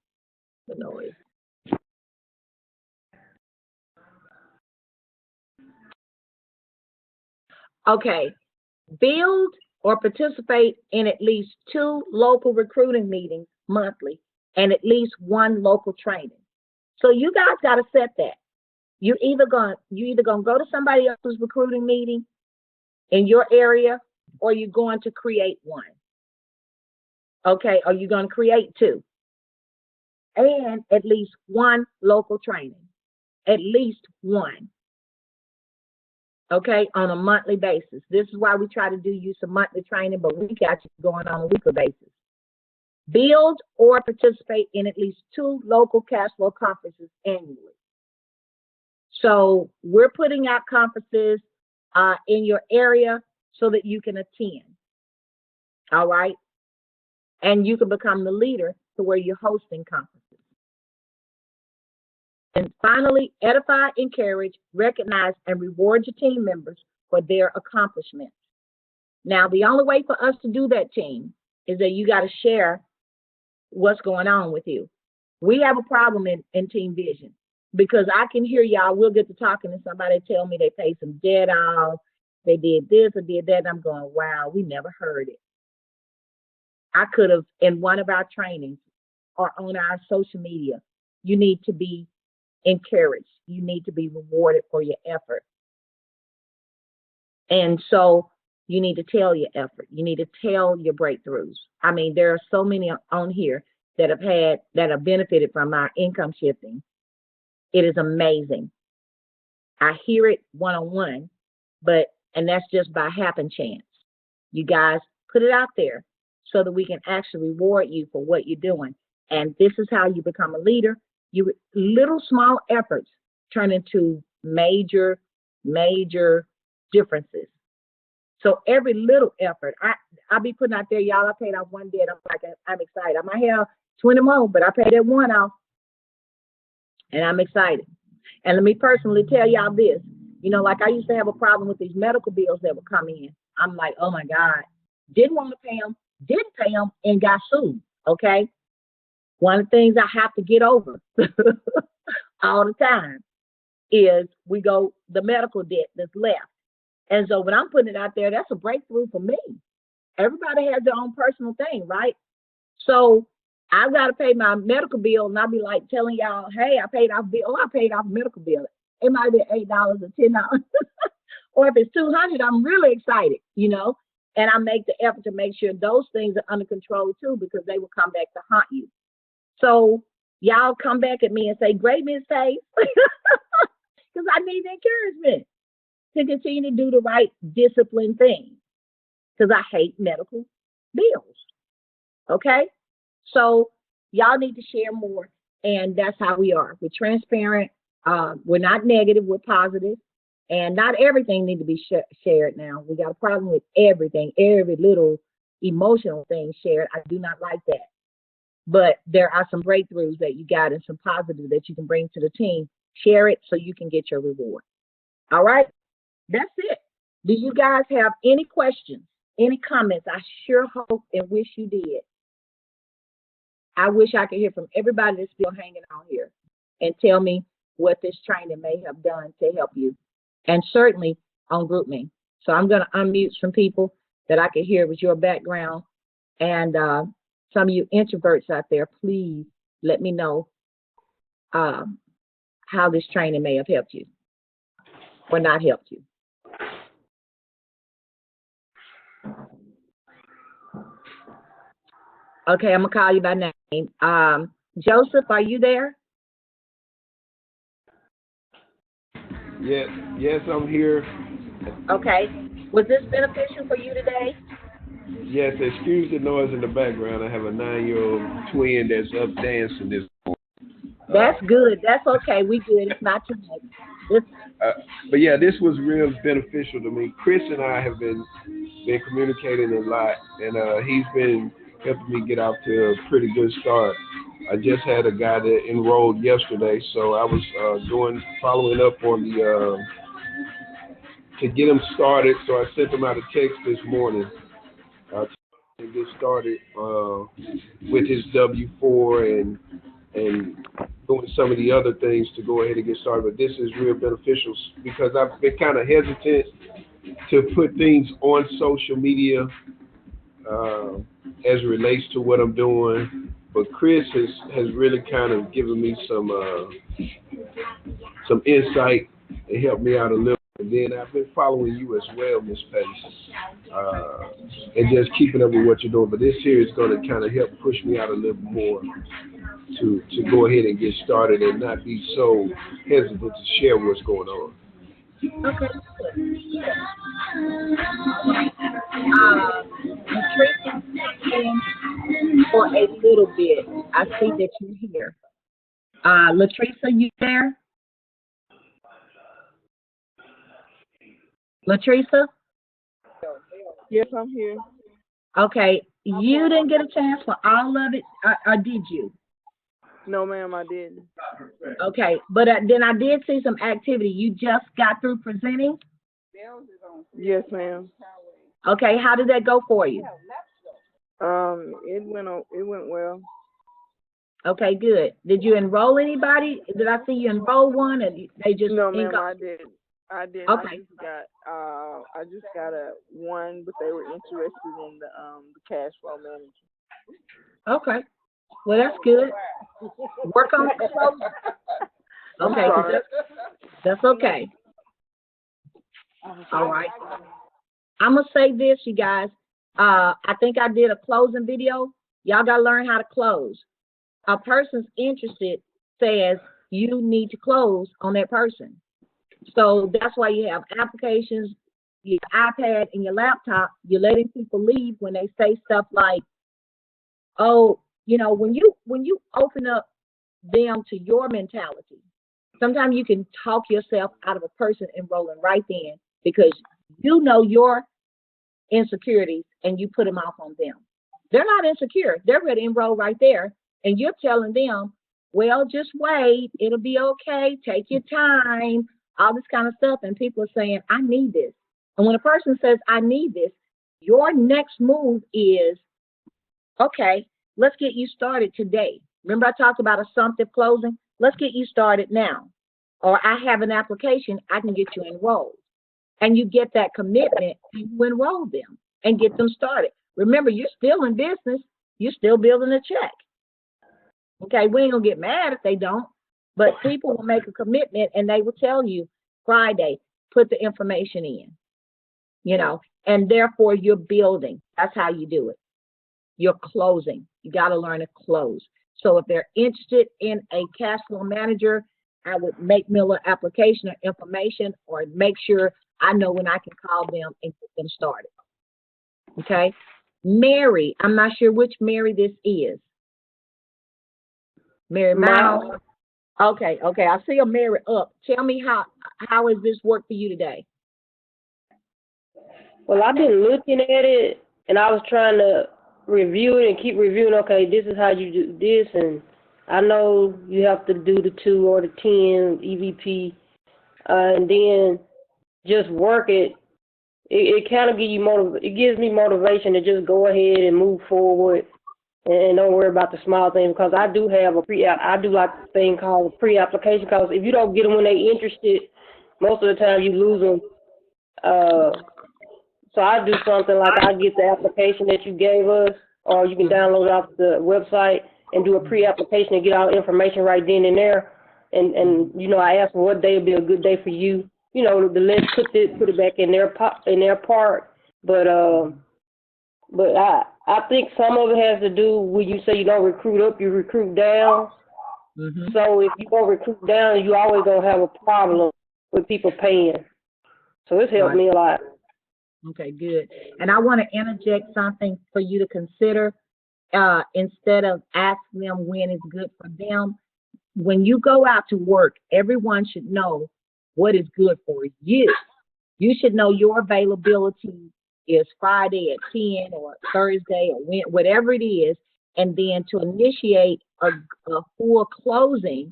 the noise. Okay. Build or participate in at least 2 local recruiting meetings monthly and at least 1 local training. So you guys got to set that. You either gonna go to somebody else's recruiting meeting in your area, or you're going to create one. Okay, or you're going to create 2. And at least 1 local training. At least 1. Okay, on a monthly basis. This is why we try to do you some monthly training, but we got you going on a weekly basis. Build or participate in at least 2 local cash flow conferences annually. So we're putting out conferences in your area so that you can attend. All right? And you can become the leader to where you're hosting conferences. And finally, edify, encourage, recognize, and reward your team members for their accomplishments. Now, the only way for us to do that, team, is that you got to share what's going on with you. We have a problem in Team Vision because I can hear y'all, we'll get to talking and somebody tell me they paid some debt off, they did this or did that, and I'm going, wow, we never heard it. I could have, in one of our trainings or on our social media, you need to be encouraged. You need to be rewarded for your effort. And so you need to tell your effort. You need to tell your breakthroughs. I mean, there are so many on here that have benefited from our income shifting. It is amazing. I hear it one-on-one, and that's just by happen chance. You guys put it out there so that we can actually reward you for what you're doing. And this is how you become a leader. Little small efforts turn into major differences. So every little effort, I'll be putting out there, y'all, I paid off 1 debt. I'm excited. I might have 20 more, but I paid that 1 off. And I'm excited. And let me personally tell y'all this. You know, like I used to have a problem with these medical bills that would come in. I'm like, oh my God. Didn't want to pay them, didn't pay them, and got sued. Okay? One of the things I have to get over all the time is the medical debt that's left. And so when I'm putting it out there, that's a breakthrough for me. Everybody has their own personal thing, right? So I've got to pay my medical bill, and I'll be like telling y'all, hey, I paid off a medical bill. It might be $8 or $10. Or if it's $200, I'm really excited, you know, and I make the effort to make sure those things are under control too, because they will come back to haunt you. So y'all come back at me and say, great, Miss Pace, because I need the encouragement to continue to do the right discipline thing, because I hate medical bills. Okay? So y'all need to share more, and that's how we are. We're transparent. We're not negative. We're positive. And not everything needs to be shared now. We got a problem with everything, every little emotional thing shared. I do not like that. But there are some breakthroughs that you got and some positive that you can bring to the team. Share it so you can get your reward. All right? That's it. Do you guys have any questions, any comments? I sure hope and wish you did. I wish I could hear from everybody that's still hanging on here and tell me what this training may have done to help you. And certainly on GroupMe. So I'm going to unmute some people that I can hear with your background. And some of you introverts out there, please let me know how this training may have helped you or not helped you. Okay, I'm going to call you by name. Joseph, are you there? Yes, I'm here. Okay. Was this beneficial for you today? Yes, excuse the noise in the background. I have a 9-year-old twin that's up dancing this morning. That's good. That's okay. We good. It's not too much. It's, But yeah, this was real beneficial to me. Chris and I have been communicating a lot, and he's been helping me get out to a pretty good start. I just had a guy that enrolled yesterday, so I was following up on the to get him started. So I sent him out a text this morning to get started with his W-4 and doing some of the other things to go ahead and get started. But this is real beneficial because I've been kind of hesitant to put things on social media as it relates to what I'm doing. But Chris has really kind of given me some insight and helped me out a little. And then I've been following you as well, Miss Pace, and just keeping up with what you're doing. But this here is going to kind of help push me out a little more to go ahead and get started and not be so hesitant to share what's going on. okay. Patricia in for a little bit. I see that you're here. Latricia, you there? Latricia? Yes, I'm here. Okay. You didn't get a chance for all of it, or did you? No, ma'am, I didn't. Okay. But then I did see some activity. You just got through presenting? Yes, ma'am. Okay. How did that go for you? It went well. Okay, good. Did you enroll anybody? Did I see you enroll one, and they just No, didn't ma'am, go? I did. Okay. I just got a one, but they were interested in the cash flow manager. Okay. Well, that's good. Work on it. I'm Okay, 'cause sorry. that's okay. All right. I'm gonna say this, you guys. I think I did a closing video. Y'all gotta learn how to close. A person's interested says you need to close on that person. So that's why you have applications, your iPad and your laptop. You're letting people leave when they say stuff like, oh, you know, when you open up them to your mentality, sometimes you can talk yourself out of a person enrolling right then because you know your insecurities and you put them off on them. They're not insecure. They're ready to enroll right there. And you're telling them, well, just wait. It'll be okay. Take your time. All this kind of stuff. And people are saying, I need this. And when a person says, I need this, your next move is, okay, let's get you started today. Remember I talked about assumptive closing? Let's get you started now. Or I have an application, I can get you enrolled. And you get that commitment and you enroll them and get them started. Remember, you're still in business. You're still building a check. Okay, we ain't gonna get mad if they don't, but people will make a commitment and they will tell you Friday, put the information in, you know, and therefore you're building. That's how you do it. You're closing. You got to learn to close. So if they're interested in a cash flow manager, I would make Miller application or information or make sure I know when I can call them and get them started. Okay. Mary, I'm not sure which Mary this is. Mary Miles. Okay, I see a Mary up. Tell me how has this worked for you today? Well, I've been looking at it, and I was trying to review it and keep reviewing. Okay, this is how you do this, and I know you have to do the 2 or the 10 EVP, and then just work it. It kind of it gives me motivation to just go ahead and move forward. And don't worry about the small thing because I do have I do like a thing called a pre-application because if you don't get them when they're interested, most of the time you lose them. So I do something like I get the application that you gave us, or you can download it off the website and do a pre-application and get all the information right then and there. And you know, I ask them what day would be a good day for you. You know, to let's put it back in their part. But I think some of it has to do with you say you don't recruit up, you recruit down. Mm-hmm. So if you go recruit down, you always gonna have a problem with people paying. So it's helped me a lot. Okay, good. And I want to interject something for you to consider. Instead of asking them when it's good for them, when you go out to work, everyone should know what is good for you. You should know your availability is Friday at 10 or Thursday or whatever it is. And then to initiate a full closing,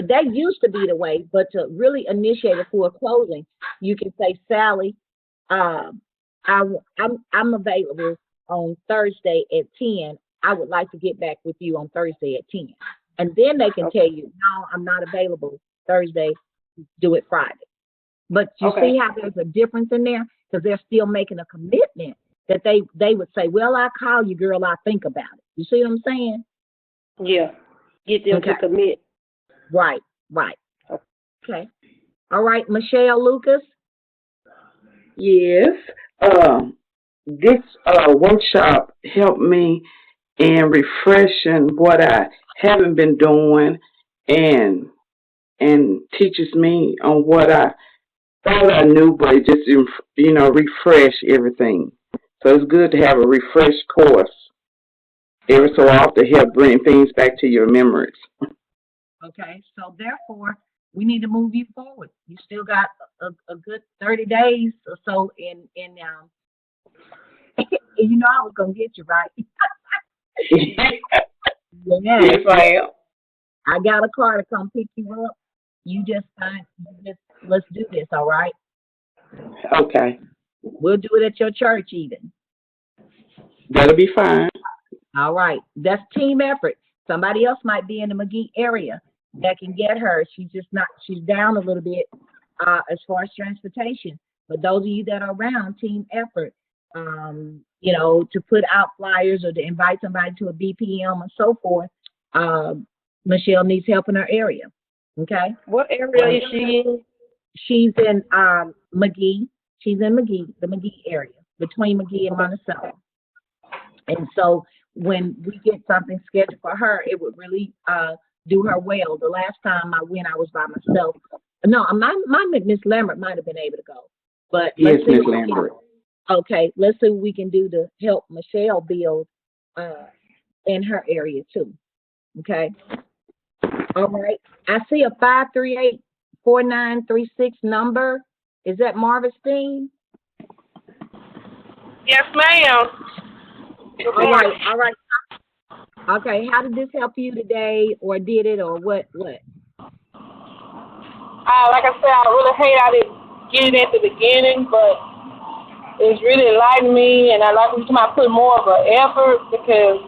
that used to be the way, but to really initiate a full closing, you can say, Sally, um, I'm available on Thursday at 10. I would like to get back with you on Thursday at 10. And then they can tell you, no, I'm not available Thursday, do it Friday. But you see how there's a difference in there? Because they're still making a commitment that they would say, well, I'll call you, girl, I'll think about it. You see what I'm saying? Yeah. Get them to commit. Right. Okay. All right, Michelle Lucas. Yes. This workshop helped me in refreshing what I haven't been doing and teaches me on what I thought I knew, but it just refresh everything. So it's good to have a refresh course every so often to help bring things back to your memories. Okay, so therefore, we need to move you forward. You still got a good 30 days or so you know I was gonna get you right. Yeah. Yes, I am. I got a car to come pick you up. Let's do this, all right? Okay, We'll do it at your church even. that'll be fine. All right. That's team effort. Somebody else might be in the McGee area that can get her. She's down a little bit as far as transportation. But those of you that are around, team effort, to put out flyers or to invite somebody to a BPM and so forth. Michelle needs help in her area. Okay? What area is she in? She's in McGee. She's in McGee, the McGee area, between McGee and Monticello. And so when we get something scheduled for her, it would really do her well. The last time I went, I was by myself. No, my Miss Lambert might have been able to go. But Yes, Miss Lambert. Okay, let's see what we can do to help Michelle build in her area too. Okay. All right. I see a 538-4936 number. Is that Marvin Steen? Yes, ma'am. All right. Okay, how did this help you today, or did it, or what? Like I said, I really hate I didn't get it at the beginning, but it's really enlightened me, and I like when somebody put more of an effort, because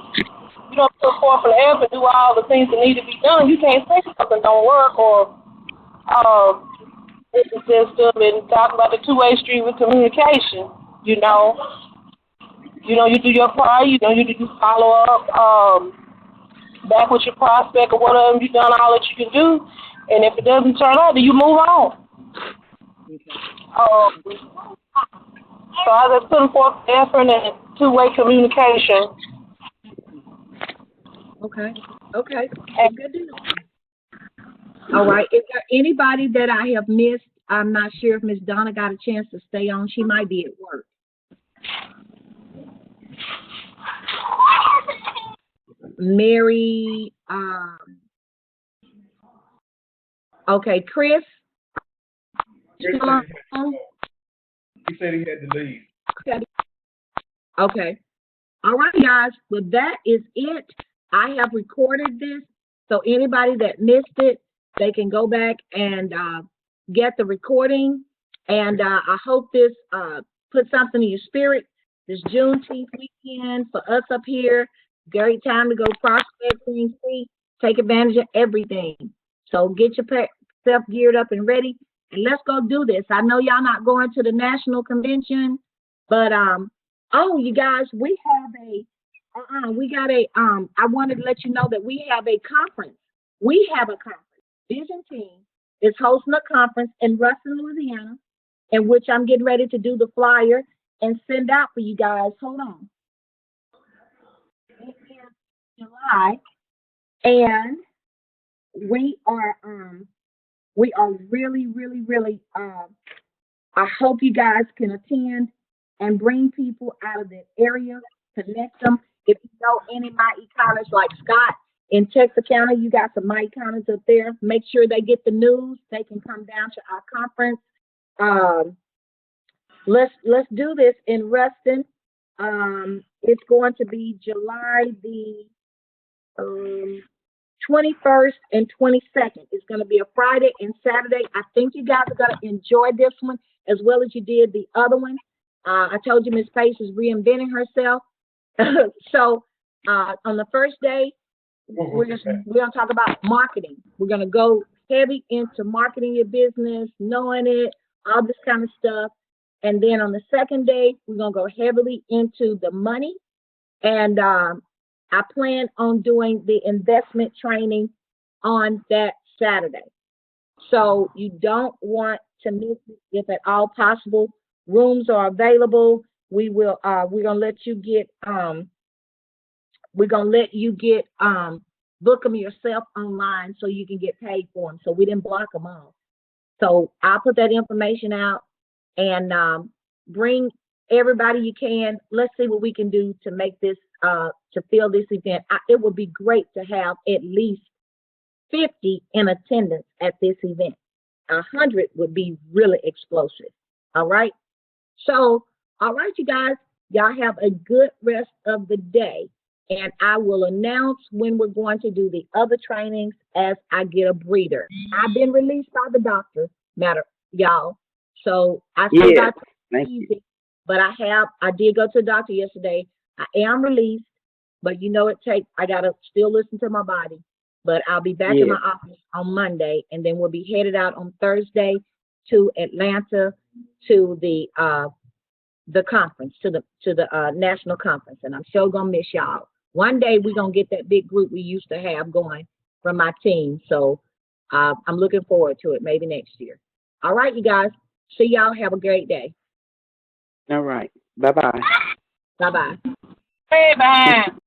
you don't put forth an effort, do all the things that need to be done. You can't say something don't work, or it's just and talk about the two-way street with communication. You do your part. You do follow up back with your prospect or whatever. You've done all that you can do, and if it doesn't turn out, then you move on. So I just put forth effort and two-way communication. Okay. And good to know. All right. Is there anybody that I have missed? I'm not sure if Miss Donna got a chance to stay on. She might be at work. Mary, okay, Chris. Still on? He said he had to leave. Okay. All right, guys. Well, that is it. I have recorded this, so anybody that missed it, they can go back and get the recording. And I hope this put something in your spirit. This Juneteenth weekend for us up here, great time to go prospecting, see, take advantage of everything. So get yourself geared up and ready, and let's go do this. I know y'all not going to the national convention, but you guys, we have I wanted to let you know that we have a conference. We have a conference. Vision Team is hosting a conference in Ruston, Louisiana, in which I'm getting ready to do the flyer and send out for you guys. Hold on. It is July, and we are really, really, really I hope you guys can attend and bring people out of the area, connect them. If you know any of my e-commerce like Scott, in Texarkana, you got some myEcons up there. Make sure they get the news. They can come down to our conference. Let's do this in Reston. It's going to be July the 21st and 22nd. It's going to be a Friday and Saturday. I think you guys are going to enjoy this one as well as you did the other one. I told you Miss Pace is reinventing herself. So on the first day, we're going to talk about marketing. We're going to go heavy into marketing your business, knowing it, all this kind of stuff. And then on the second day, we're going to go heavily into the money. And I plan on doing the investment training on that Saturday. So you don't want to miss it if at all possible. Rooms are available. We're gonna let you get book them yourself online so you can get paid for them. So we didn't block them off. So I'll put that information out and bring everybody you can. Let's see what we can do to make this to fill this event. It would be great to have at least 50 in attendance at this event. 100 would be really explosive. All right. So, all right, you guys, y'all have a good rest of the day. And I will announce when we're going to do the other trainings as I get a breather. I've been released by the doctor, y'all. So I still got easy, but I did go to the doctor yesterday. I am released, but you know I gotta still listen to my body. But I'll be back in my office on Monday, and then we'll be headed out on Thursday to Atlanta to the conference, to the national conference. And I'm sure gonna miss y'all. One day we're gonna get that big group we used to have going from my team. So I'm looking forward to it, maybe next year. All right, you guys. See y'all. Have a great day. All right. Bye-bye. Bye-bye. Hey, bye.